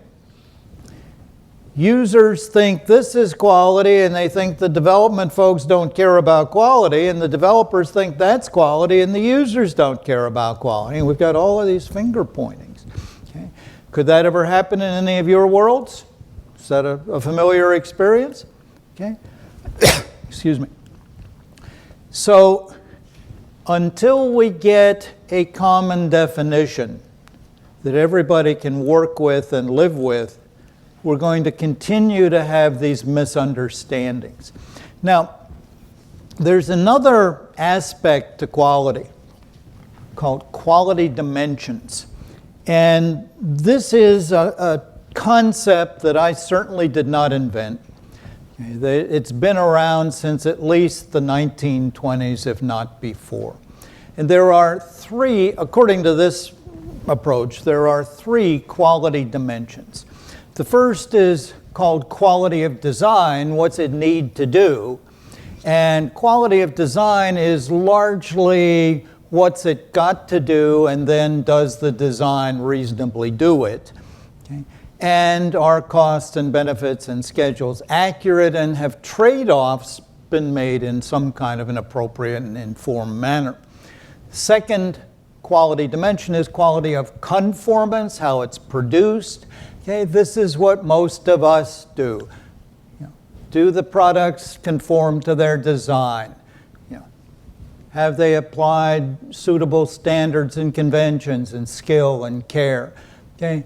users think this is quality, and they think the development folks don't care about quality, and the developers think that's quality, and the users don't care about quality. And we've got all of these finger pointings. Okay. Could that ever happen in any of your worlds? Is that a familiar experience? Okay. Excuse me. So, until we get a common definition that everybody can work with and live with, we're going to continue to have these misunderstandings. Now, there's another aspect to quality called quality dimensions. And this is a concept that I certainly did not invent. It's been around since at least the 1920s, if not before. And there are three, according to this approach, there are three quality dimensions. The first is called quality of design. What's it need to do? And quality of design is largely what's it got to do, and then does the design reasonably do it? Okay. And are costs and benefits and schedules accurate, and have trade-offs been made in some kind of an appropriate and informed manner? Second quality dimension is quality of conformance, how it's produced. Okay, this is what most of us do. Do the products conform to their design? Have they applied suitable standards and conventions and skill and care? Okay.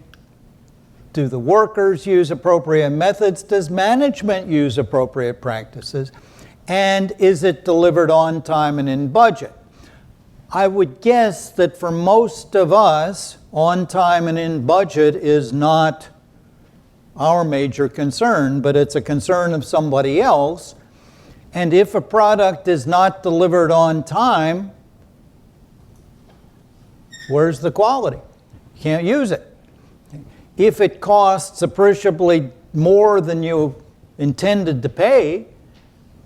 Do the workers use appropriate methods? Does management use appropriate practices? And is it delivered on time and in budget? I would guess that for most of us, on time and in budget is not our major concern, but it's a concern of somebody else. And if a product is not delivered on time, where's the quality? You can't use it. If it costs appreciably more than you intended to pay,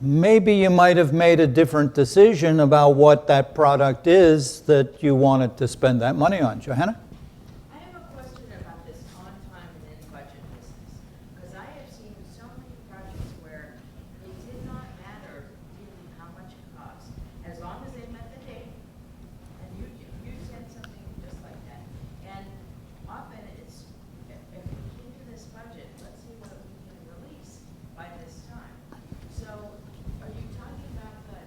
maybe you might have made a different decision about what that product is that you wanted to spend that money on. Johanna? I have a question about this on time and in budget business, because I have seen so many projects where it did not matter really how much it cost, as long as they met the date. And you said something just like that. And often it's, if we came to this budget, let's see what we can release by this time. So are you talking about the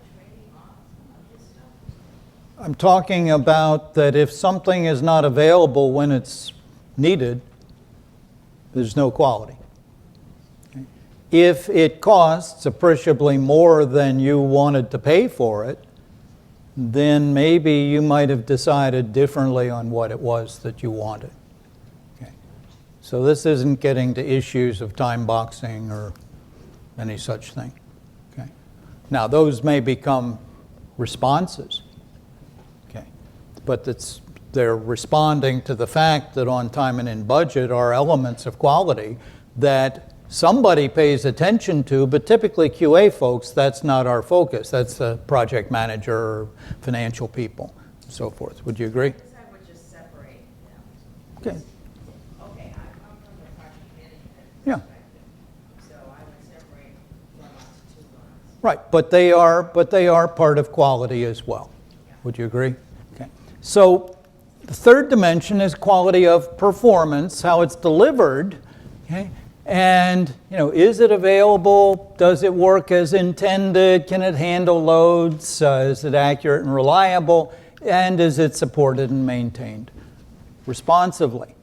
I'm talking about that if something is not available when it's needed, there's no quality. Okay? If it costs appreciably more than you wanted to pay for it, then maybe you might have decided differently on what it was that you wanted. Okay. So this isn't getting to issues of time boxing or any such thing. Okay. Now those may become responses, okay, but they're responding to the fact that on time and in budget are elements of quality that somebody pays attention to, but typically QA folks, that's not our focus. That's the project manager or financial people, and so forth. Would you agree? I guess I would just separate them. Okay. Okay, I'm from the project management Yeah. perspective, so I would separate one to 2 months. Right, but they are part of quality as well. Would you agree? Okay. So the third dimension is quality of performance, how it's delivered. Okay. And, is it available? Does it work as intended? Can it handle loads? Is it accurate and reliable? And is it supported and maintained responsively?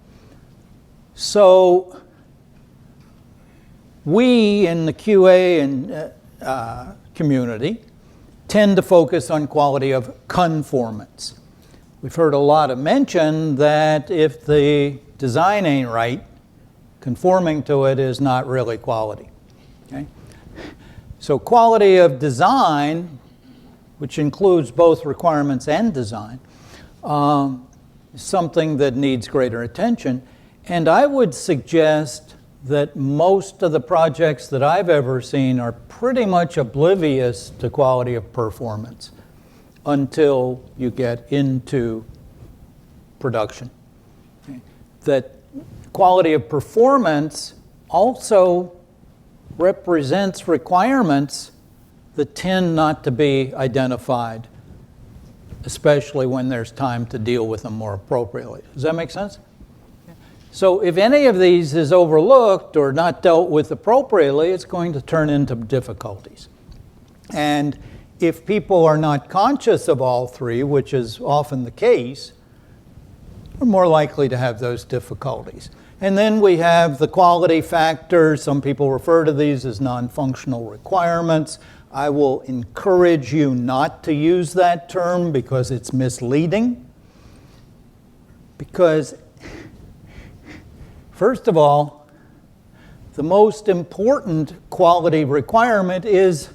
So we in the QA and community tend to focus on quality of conformance. We've heard a lot of mention that if the design ain't right, conforming to it is not really quality. Okay? So quality of design, which includes both requirements and design, is something that needs greater attention. And I would suggest that most of the projects that I've ever seen are pretty much oblivious to quality of performance until you get into production. Okay? That quality of performance also represents requirements that tend not to be identified, especially when there's time to deal with them more appropriately. Does that make sense? So if any of these is overlooked or not dealt with appropriately, it's going to turn into difficulties. And if people are not conscious of all three, which is often the case, we're more likely to have those difficulties. And then we have the quality factors. Some people refer to these as non-functional requirements. I will encourage you not to use that term because it's misleading. Because, first of all, the most important quality requirement is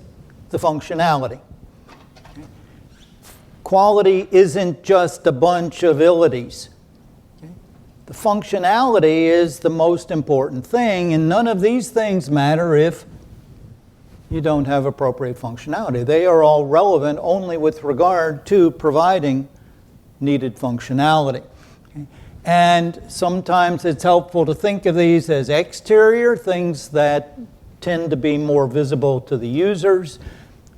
the functionality. Quality isn't just a bunch of abilities. The functionality is the most important thing, and none of these things matter if you don't have appropriate functionality. They are all relevant only with regard to providing needed functionality. Okay? And sometimes it's helpful to think of these as exterior, things that tend to be more visible to the users,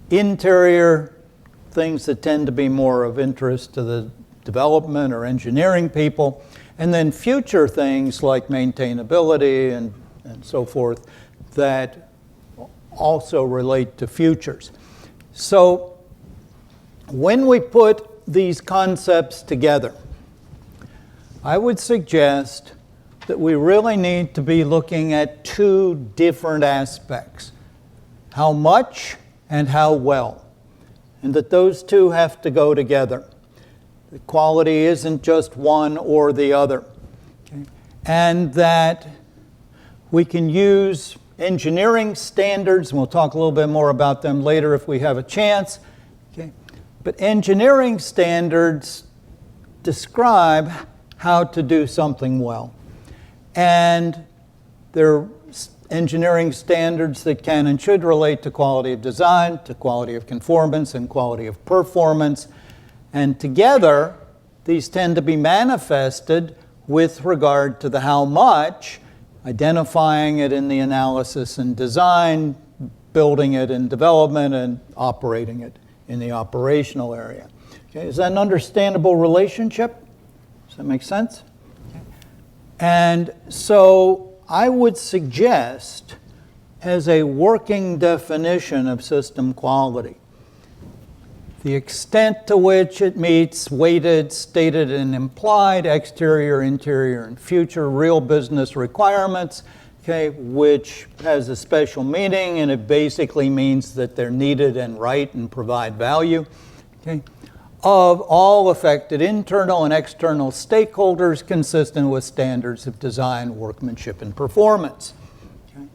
interior, things that tend to be more of interest to the development or engineering people, and then future things like maintainability and so forth that also relate to futures. So when we put these concepts together, I would suggest that we really need to be looking at two different aspects: how much and how well, and that those two have to go together. The quality isn't just one or the other. Okay? And that we can use engineering standards, and we'll talk a little bit more about them later if we have a chance. Okay? But engineering standards describe how to do something well. And they're engineering standards that can and should relate to quality of design, to quality of conformance, and quality of performance. And together, these tend to be manifested with regard to the how much, identifying it in the analysis and design, building it in development, and operating it in the operational area. Okay, is that an understandable relationship? Does that make sense? Okay. And so I would suggest, as a working definition of system quality, the extent to which it meets weighted, stated, and implied exterior, interior, and future real business requirements, okay, which has a special meaning, and it basically means that they're needed and right and provide value, okay, of all affected internal and external stakeholders consistent with standards of design, workmanship, and performance. Okay.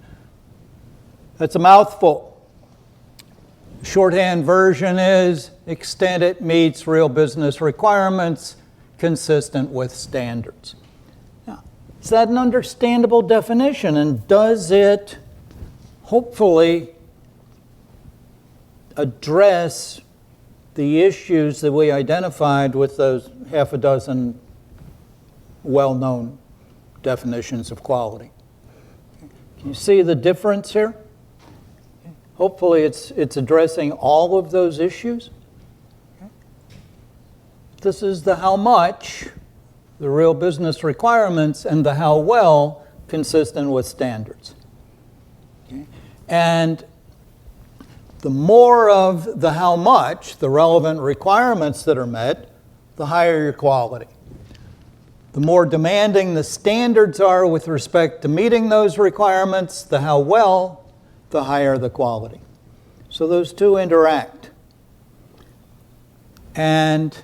That's a mouthful. Shorthand version is extent it meets real business requirements consistent with standards. Now, is that an understandable definition, and does it hopefully address the issues that we identified with those half a dozen well-known definitions of quality? Can you see the difference here? Hopefully it's addressing all of those issues. This is the how much, the real business requirements, and the how well consistent with standards. Okay? And the more of the how much, the relevant requirements that are met, the higher your quality. The more demanding the standards are with respect to meeting those requirements, the how well, the higher the quality. So those two interact. And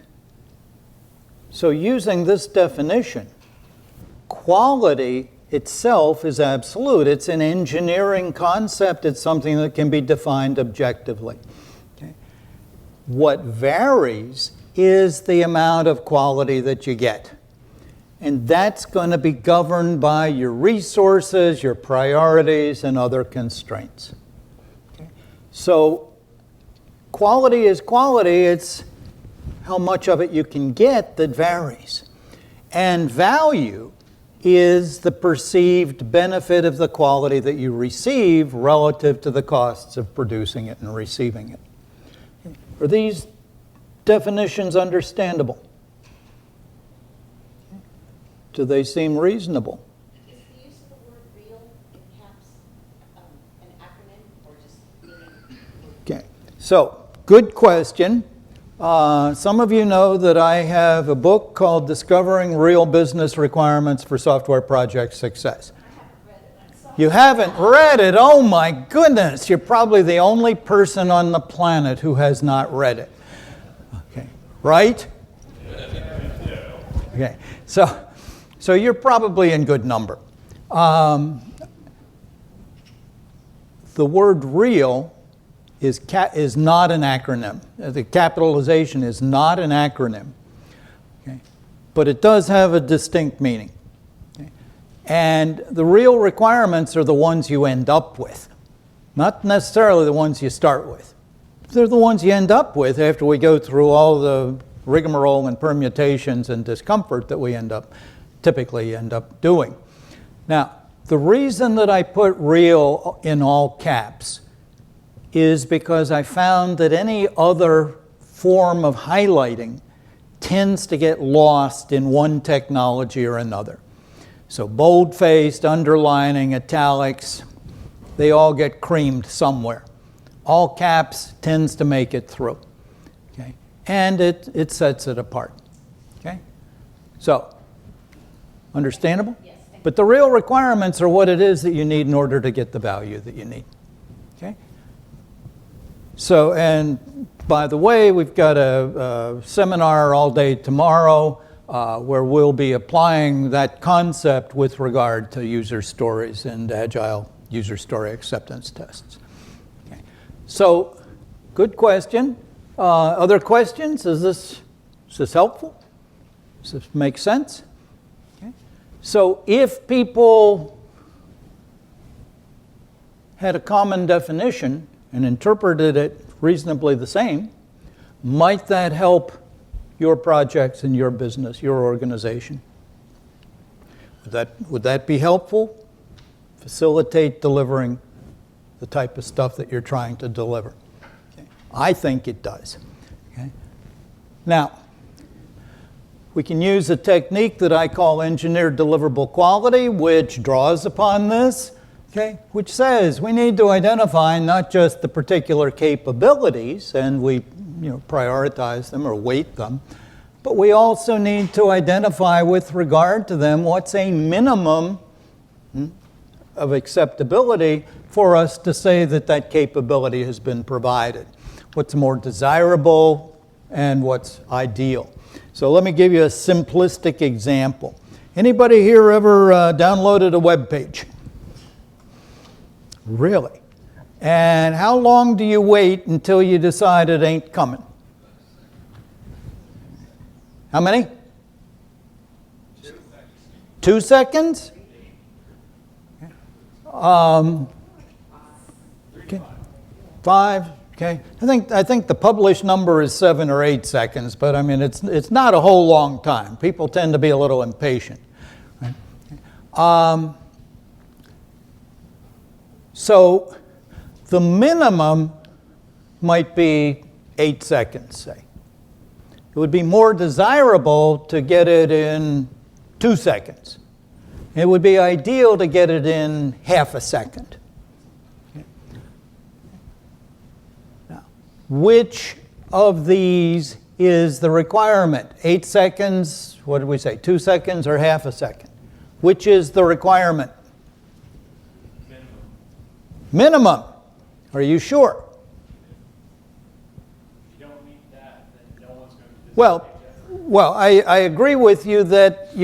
so using this definition, quality itself is absolute. It's an engineering concept. It's something that can be defined objectively. Okay? What varies is the amount of quality that you get. And that's going to be governed by your resources, your priorities, and other constraints. Okay? So quality is quality. It's how much of it you can get that varies. And value is the perceived benefit of the quality that you receive relative to the costs of producing it and receiving it. Okay. Are these definitions understandable? Okay. Do they seem reasonable? Is the use of the word real in caps an acronym or just Okay, so good question. Some of you know that I have a book called Discovering Real Business Requirements for Software Project Success. You haven't read it? Oh my goodness, you're probably the only person on the planet who has not read it. Okay, right? Okay, so you're probably in good number. The word real is not an acronym. The capitalization is not an acronym. Okay? But it does have a distinct meaning. Okay? And the real requirements are the ones you end up with, not necessarily the ones you start with. They're the ones you end up with after we go through all the rigmarole and permutations and discomfort that we typically end up doing. Now, the reason that I put real in all caps is because I found that any other form of highlighting tends to get lost in one technology or another. So bold-faced, underlining, italics, they all get creamed somewhere. All caps tends to make it through. Okay? And it sets it apart. Okay? So, understandable? Yes. But the real requirements are what it is that you need in order to get the value that you need. Okay? So, and by the way, we've got a seminar all day tomorrow where we'll be applying that concept with regard to user stories and agile user story acceptance tests. Okay. So, good question. Other questions? Is this helpful? Does this make sense? Okay. So, if people had a common definition and interpreted it reasonably the same, might that help your projects and your business, your organization? Would that be helpful? Facilitate delivering the type of stuff that you're trying to deliver? Okay. I think it does. Okay. Now, we can use a technique that I call engineered deliverable quality, which draws upon this. Okay, which says we need to identify not just the particular capabilities, and we prioritize them or weight them. But we also need to identify with regard to them what's a minimum of acceptability for us to say that that capability has been provided. What's more desirable and what's ideal. So let me give you a simplistic example. Anybody here ever downloaded a web page? Really? And how long do you wait until you decide it ain't coming? How many? 2 seconds? Okay. 5. Okay. I think the published number is 7 or 8 seconds, but I mean it's not a whole long time. People tend to be a little impatient. Right? So the minimum might be 8 seconds, say. It would be more desirable to get it in 2 seconds. It would be ideal to get it in half a second. Now, which of these is the requirement? 8 seconds, what did we say, 2 seconds or half a second? Which is the requirement? Minimum. Are you sure? If you don't meet that, then no one's going to Well, I agree with you that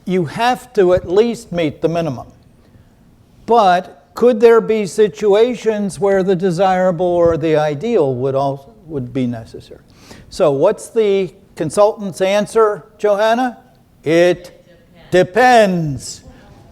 you have to at least meet the minimum. But could there be situations where the desirable or the ideal would be necessary? So what's the consultant's answer, Johanna? It depends.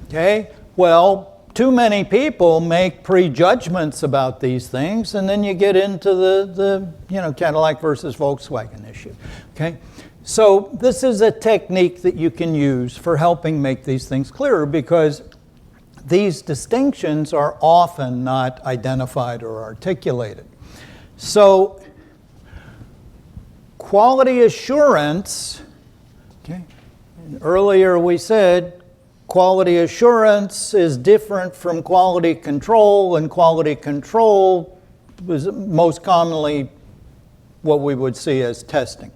Okay? Well, too many people make prejudgments about these things, and then you get into the Cadillac versus Volkswagen issue. Okay? So this is a technique that you can use for helping make these things clearer, because these distinctions are often not identified or articulated. So quality assurance, okay, and earlier we said quality assurance is different from quality control, and quality control is most commonly what we would see as testing.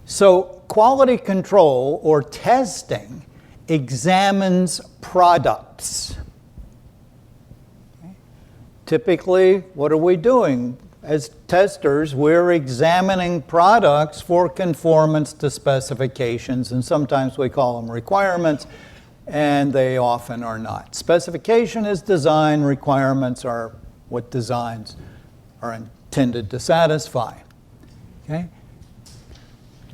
So quality control or testing examines products. Okay. Typically, what are we doing? As testers, we're examining products for conformance to specifications, and sometimes we call them requirements, and they often are not. Specification is design, requirements are what designs are intended to satisfy. Okay?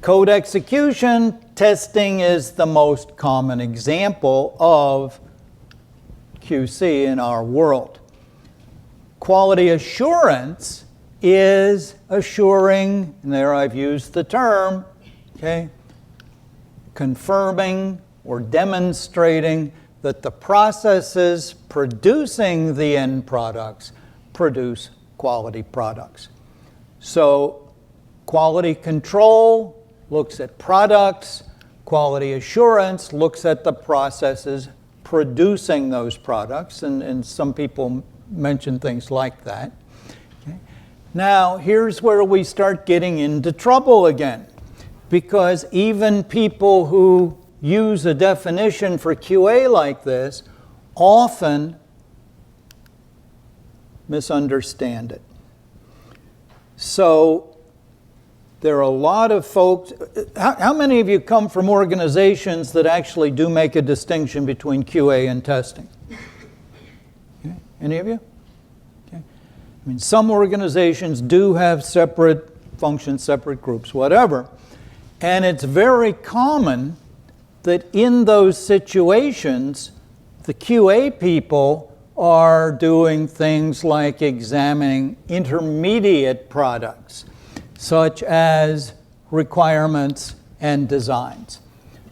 Code execution testing is the most common example of QC in our world. Quality assurance is assuring, and there I've used the term, okay, confirming or demonstrating that the processes producing the end products produce quality products. So quality control looks at products, quality assurance looks at the processes producing those products, and some people mention things like that. Okay. Now, here's where we start getting into trouble again, because even people who use a definition for QA like this often misunderstand it. So there are a lot of folks. How many of you come from organizations that actually do make a distinction between QA and testing? Okay. Any of you? Okay. I mean, some organizations do have separate functions, separate groups, whatever. And it's very common that in those situations, the QA people are doing things like examining intermediate products, such as requirements and designs.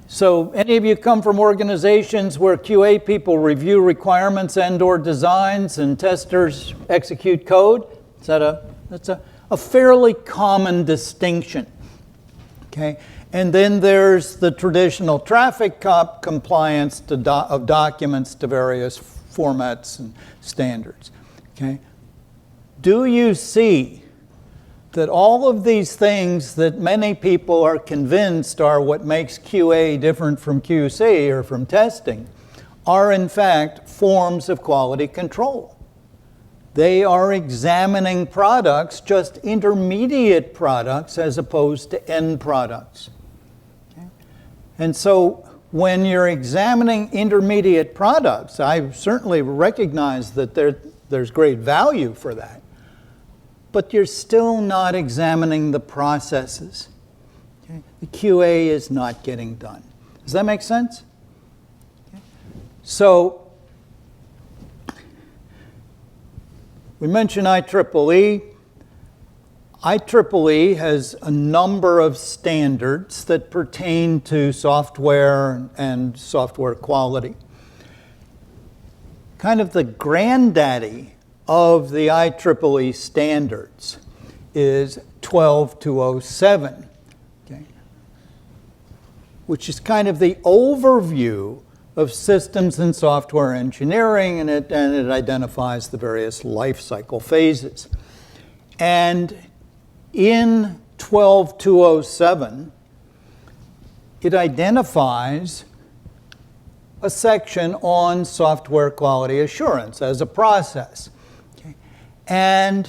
So any of you come from organizations where QA people review requirements and/or designs and testers execute code? That's a fairly common distinction. Okay? And then there's the traditional traffic cop compliance of documents to various formats and standards. Okay? Do you see that all of these things that many people are convinced are what makes QA different from QC or from testing are in fact forms of quality control. They are examining products, just intermediate products as opposed to end products. Okay? And so when you're examining intermediate products, I certainly recognize that there's great value for that. But you're still not examining the processes. Okay? The QA is not getting done. Does that make sense? Okay. So, we mentioned IEEE. IEEE has a number of standards that pertain to software and software quality. Kind of the granddaddy of the IEEE standards is 12207, okay, which is kind of the overview of systems and software engineering, and it identifies the various life cycle phases. And in 12207, it identifies a section on software quality assurance as a process. And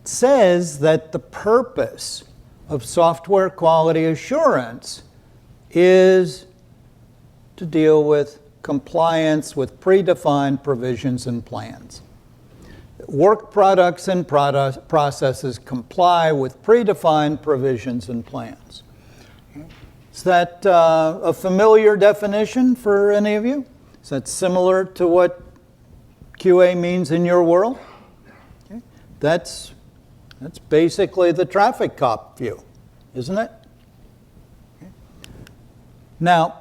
says that the purpose of software quality assurance is to deal with compliance with predefined provisions and plans. Work products and processes comply with predefined provisions and plans. Is that a familiar definition for any of you? Is that similar to what QA means in your world? That's basically the traffic cop view, isn't it? Okay. Now,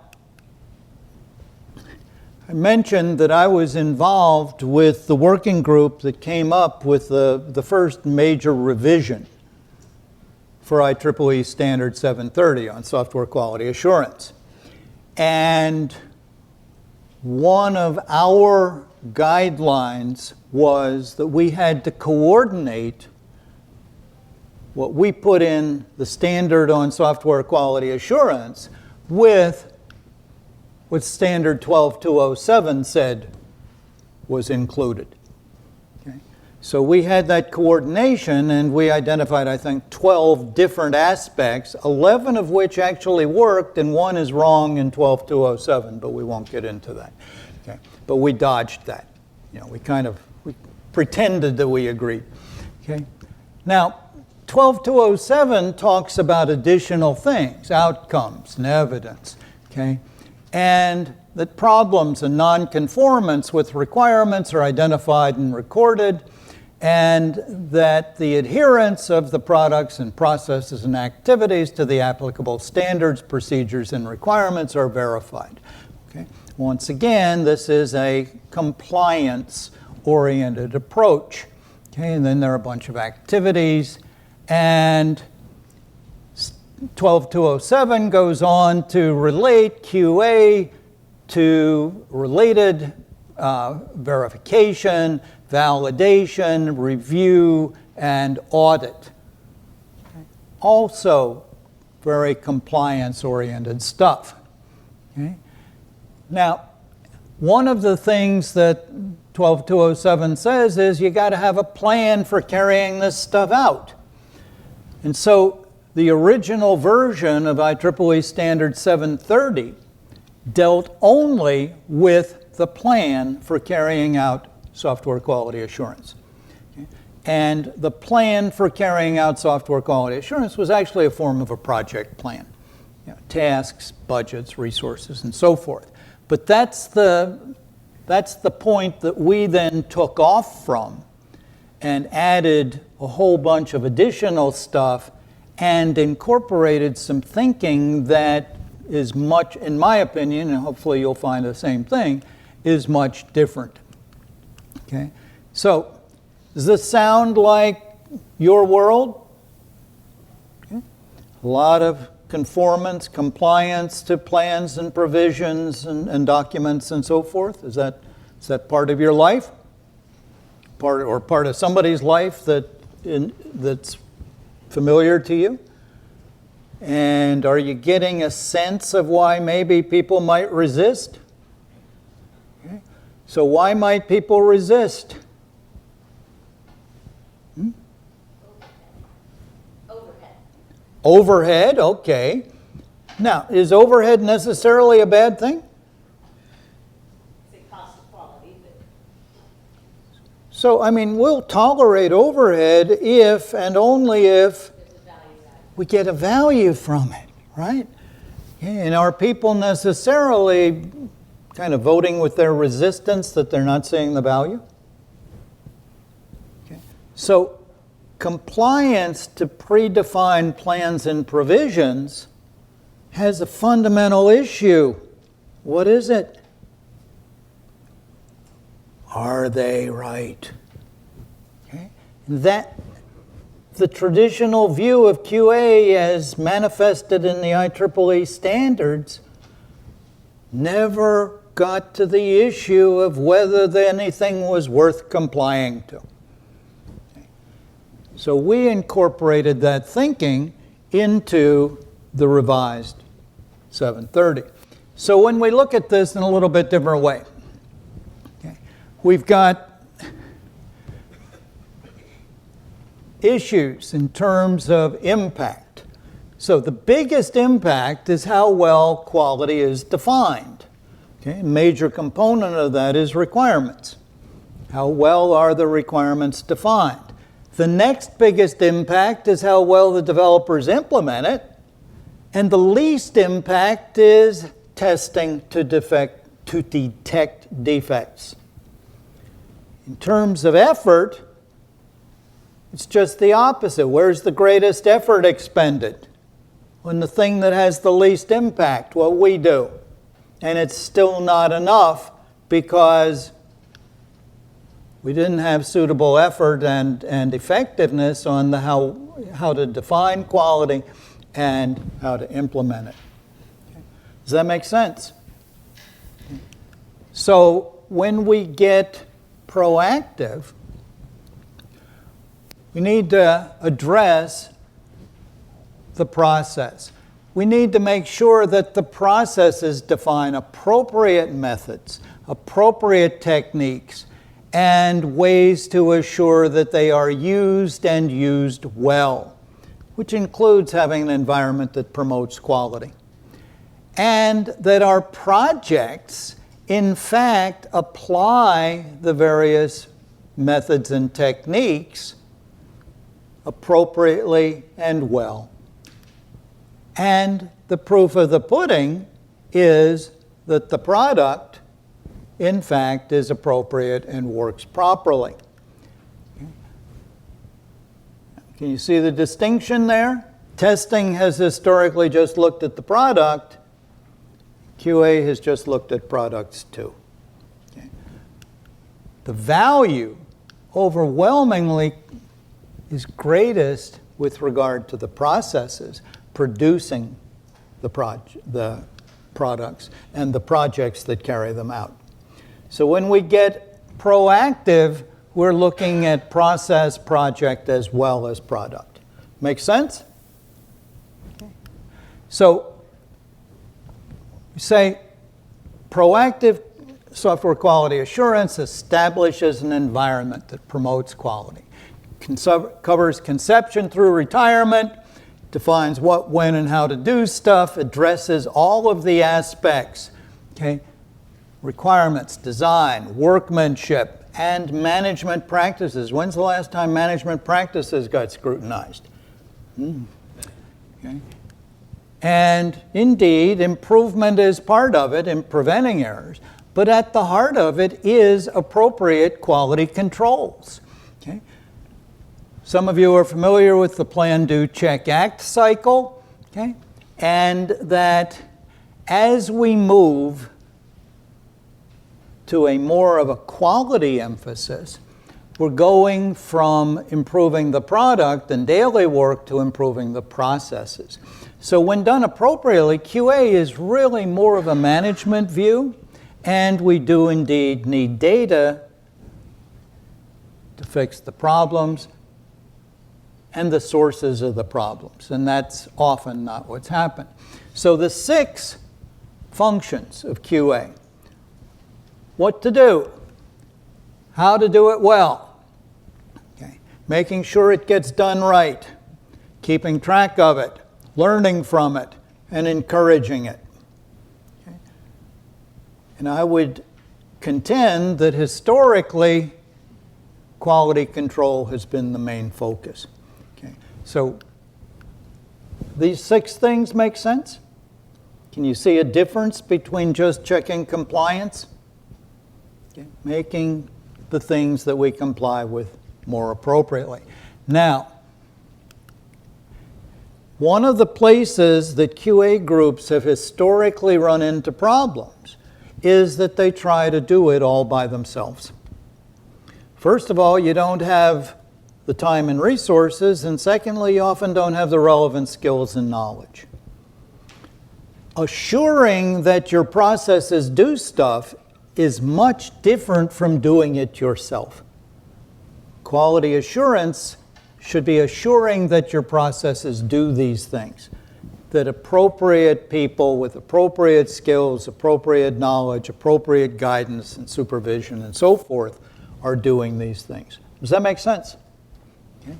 I mentioned that I was involved with the working group that came up with the first major revision for IEEE Standard 730 on software quality assurance. And one of our guidelines was that we had to coordinate what we put in the standard on software quality assurance with what standard 12207 said was included. Okay. So we had that coordination, and we identified, I think, 12 different aspects, 11 of which actually worked, and one is wrong in 12207, but we won't get into that. Okay. But we dodged that. You know, we pretended that we agreed. Okay. Now, 12207 talks about additional things, outcomes and evidence. Okay. And that problems and non-conformance with requirements are identified and recorded, and that the adherence of the products and processes and activities to the applicable standards, procedures, and requirements are verified. Okay. Once again, this is a compliance-oriented approach. Okay. And then there are a bunch of activities, and 12207 goes on to relate QA to related verification, validation, review, and audit. Okay. Also very compliance-oriented stuff. Okay. Now, one of the things that 12207 says is you got to have a plan for carrying this stuff out. And so the original version of IEEE Standard 730 dealt only with the plan for carrying out software quality assurance. Okay. And the plan for carrying out software quality assurance was actually a form of a project plan. You know, tasks, budgets, resources, and so forth. But that's the point that we then took off from and added a whole bunch of additional stuff and incorporated some thinking that is much, in my opinion, and hopefully you'll find the same thing, is much different. Okay? So, does this sound like your world? Okay. A lot of conformance, compliance to plans and provisions and documents and so forth. Is that part of your life? Part of somebody's life that's familiar to you? And are you getting a sense of why maybe people might resist? Okay. So why might people resist? Overhead. Overhead, okay. Now, is overhead necessarily a bad thing? It's a cost of quality, but So, I mean, we'll tolerate overhead if and only if there's a value added. we get a value from it, right? And are people necessarily kind of voting with their resistance that they're not seeing the value? Okay. So, compliance to predefined plans and provisions has a fundamental issue. What is it? Are they right? Okay. That the traditional view of QA as manifested in the IEEE standards never got to the issue of whether anything was worth complying to. Okay. So we incorporated that thinking into the revised 730. So when we look at this in a little bit different way, okay, we've got issues in terms of impact. So the biggest impact is how well quality is defined. Okay, a major component of that is requirements. How well are the requirements defined? The next biggest impact is how well the developers implement it. And the least impact is testing to detect defects. In terms of effort, it's just the opposite. Where's the greatest effort expended? On the thing that has the least impact, what we do. And it's still not enough because we didn't have suitable effort and effectiveness on the how to define quality and how to implement it. Okay. Does that make sense? So when we get proactive, we need to address the process. We need to make sure that the processes define appropriate methods, appropriate techniques, and ways to assure that they are used and used well, which includes having an environment that promotes quality. And that our projects, in fact, apply the various methods and techniques appropriately and well. And the proof of the pudding is that the product, in fact, is appropriate and works properly. Can you see the distinction there? Testing has historically just looked at the product. QA has just looked at products too. Okay. The value overwhelmingly is greatest with regard to the processes producing the products and the projects that carry them out. So when we get proactive, we're looking at process, project, as well as product. Make sense? Okay. So we say proactive software quality assurance establishes an environment that promotes quality. Covers conception through retirement, defines what, when, and how to do stuff, addresses all of the aspects, okay? Requirements, design, workmanship, and management practices. When's the last time management practices got scrutinized? Okay. And indeed, improvement is part of it in preventing errors, but at the heart of it is appropriate quality controls. Okay. Some of you are familiar with the Plan, Do, Check, Act cycle, okay? And that as we move to a more of a quality emphasis, we're going from improving the product and daily work to improving the processes. So when done appropriately, QA is really more of a management view, and we do indeed need data to fix the problems and the sources of the problems. And that's often not what's happened. So the 6 functions of QA: what to do, how to do it well, okay, making sure it gets done right, keeping track of it, learning from it, and encouraging it. Okay. And I would contend that historically, quality control has been the main focus. Okay. So these 6 things make sense? Can you see a difference between just checking compliance? Okay. Making the things that we comply with more appropriately. Now, one of the places that QA groups have historically run into problems is that they try to do it all by themselves. First of all, you don't have the time and resources, and secondly, you often don't have the relevant skills and knowledge. Assuring that your processes do stuff is much different from doing it yourself. Quality assurance should be assuring that your processes do these things, that appropriate people with appropriate skills, appropriate knowledge, appropriate guidance and supervision and so forth are doing these things. Does that make sense? Okay.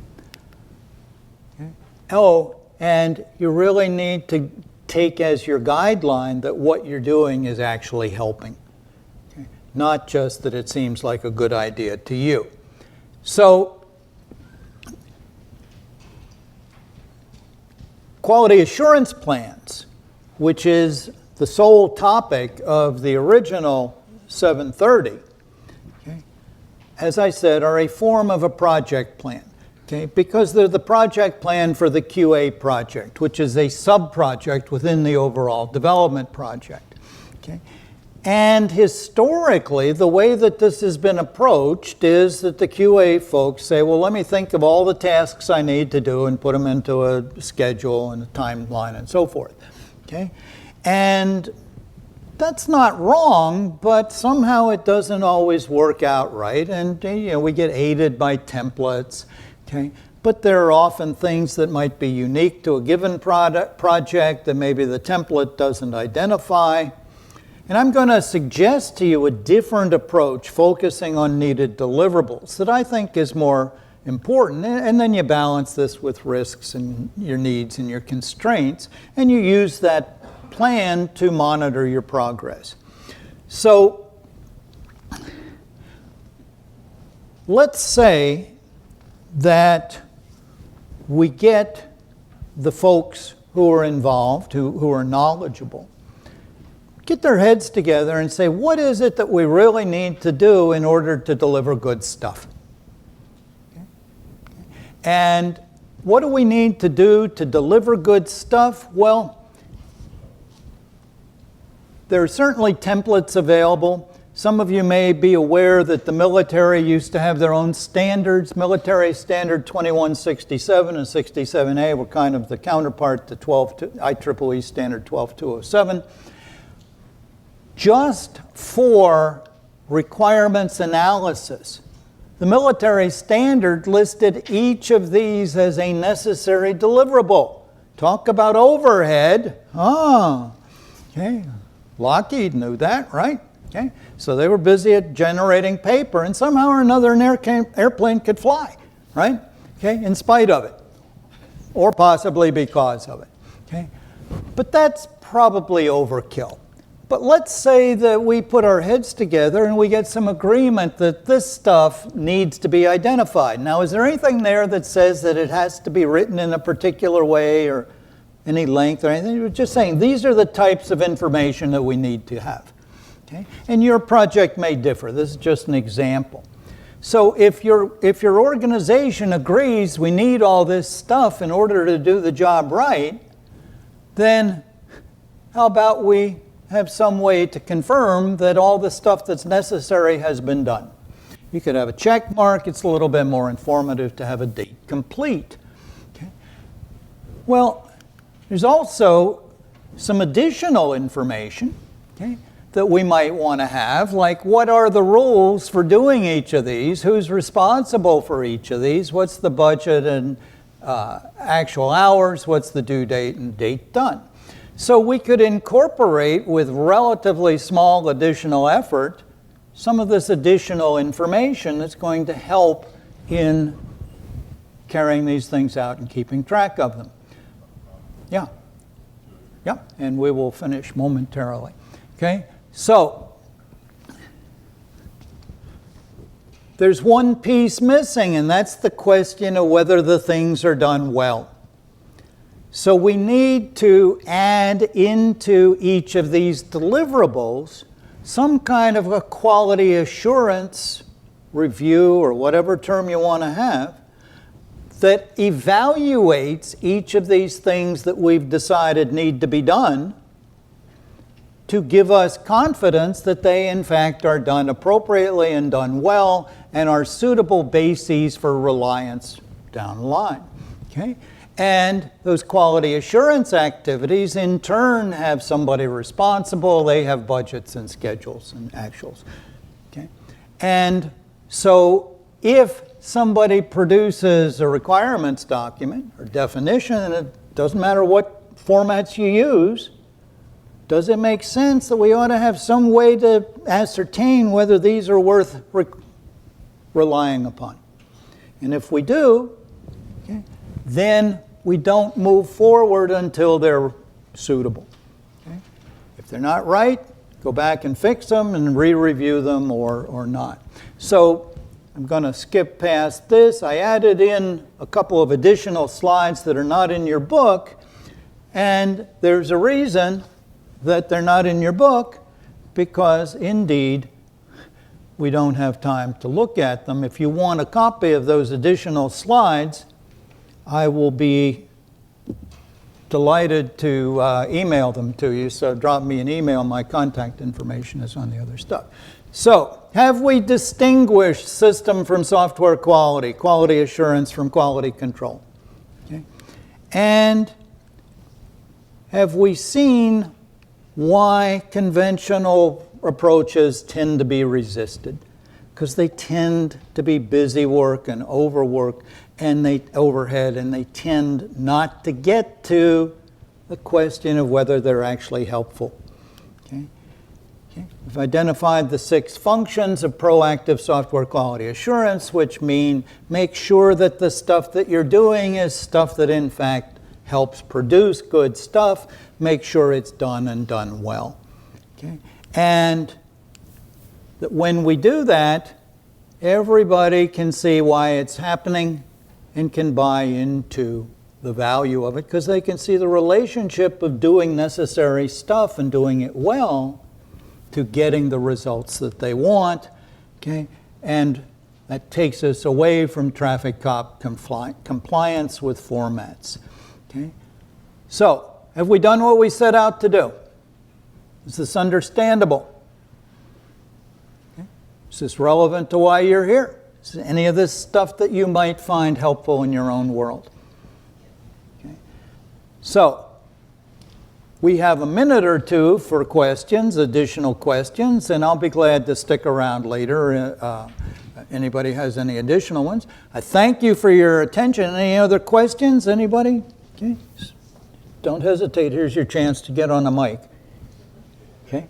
Okay. Oh, and you really need to take as your guideline that what you're doing is actually helping. Okay. Not just that it seems like a good idea to you. So, quality assurance plans, which is the sole topic of the original 730, okay, as I said, are a form of a project plan, okay, because they're the project plan for the QA project, which is a sub-project within the overall development project. Okay. And historically, the way that this has been approached is that the QA folks say, well, let me think of all the tasks I need to do and put them into a schedule and a timeline and so forth. Okay? And that's not wrong, but somehow it doesn't always work out right. And we get aided by templates. Okay? But there are often things that might be unique to a given project that maybe the template doesn't identify. And I'm going to suggest to you a different approach focusing on needed deliverables that I think is more important. And then you balance this with risks and your needs and your constraints, and you use that plan to monitor your progress. So let's say that we get the folks who are involved, who are knowledgeable, get their heads together and say, what is it that we really need to do in order to deliver good stuff? Okay. And what do we need to do to deliver good stuff? Well, there are certainly templates available. Some of you may be aware that the military used to have their own standards. Military Standard 2167 and 67A were kind of the counterpart to IEEE Standard 12207. Just for requirements analysis, the military standard listed each of these as a necessary deliverable. Talk about overhead. Okay. Lockheed knew that, right? Okay. So they were busy at generating paper, and somehow or another an airplane could fly, right? Okay, in spite of it, or possibly because of it. Okay. But that's probably overkill. But let's say that we put our heads together and we get some agreement that this stuff needs to be identified. Now, is there anything there that says that it has to be written in a particular way or any length or anything? We're just saying these are the types of information that we need to have. Okay? And your project may differ. This is just an example. So if your organization agrees we need all this stuff in order to do the job right, then how about we have some way to confirm that all the stuff that's necessary has been done? You could have a check mark. It's a little bit more informative to have a date complete. Okay. Well, there's also some additional information, okay, that we might want to have, like what are the rules for doing each of these? Who's responsible for each of these? What's the budget and actual hours, what's the due date, and date done. So we could incorporate with relatively small additional effort some of this additional information that's going to help in carrying these things out and keeping track of them. Yeah. Yeah, and we will finish momentarily. Okay, so there's one piece missing, and that's the question of whether the things are done well. So we need to add into each of these deliverables some kind of a quality assurance review, or whatever term you want to have, that evaluates each of these things that we've decided need to be done to give us confidence that they in fact are done appropriately and done well and are suitable bases for reliance down the line. Okay? And those quality assurance activities in turn have somebody responsible. They have budgets and schedules and actuals. Okay? And so if somebody produces a requirements document or definition, and it doesn't matter what formats you use, does it make sense that we ought to have some way to ascertain whether these are worth relying upon? And if we do, okay, then we don't move forward until they're suitable. Okay? If they're not right, go back and fix them and re-review them or not. So I'm going to skip past this. I added in a couple of additional slides that are not in your book, and there's a reason that they're not in your book, because indeed we don't have time to look at them. If you want a copy of those additional slides, I will be delighted to email them to you. So drop me an email. My contact information is on the other stuff. So, have we distinguished system from software quality, quality assurance from quality control? Okay. And have we seen why conventional approaches tend to be resisted? Because they tend to be busy work and overwork and overhead, and they tend not to get to the question of whether they're actually helpful. Okay? Okay. We've identified the 6 functions of proactive software quality assurance, which mean make sure that the stuff that you're doing is stuff that in fact helps produce good stuff. Make sure it's done and done well. Okay? And that when we do that, everybody can see why it's happening and can buy into the value of it, because they can see the relationship of doing necessary stuff and doing it well to getting the results that they want. Okay? And that takes us away from traffic cop compliance with formats. Okay? So, have we done what we set out to do? Is this understandable? Okay. Is this relevant to why you're here? Is any of this stuff that you might find helpful in your own world? Okay. So, we have a minute or two for questions, additional questions, and I'll be glad to stick around later. Anybody has any additional ones? I thank you for your attention. Any other questions? Anybody? Okay. Don't hesitate. Here's your chance to get on the mic. Okay.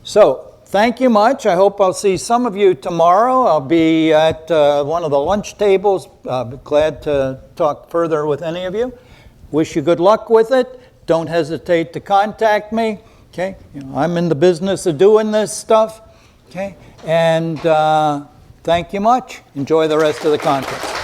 So, thank you much. I hope I'll see some of you tomorrow. I'll be at one of the lunch tables. I'll be glad to talk further with any of you. Wish you good luck with it. Don't hesitate to contact me. Okay. You know, I'm in the business of doing this stuff. Okay. And thank you much. Enjoy the rest of the conference.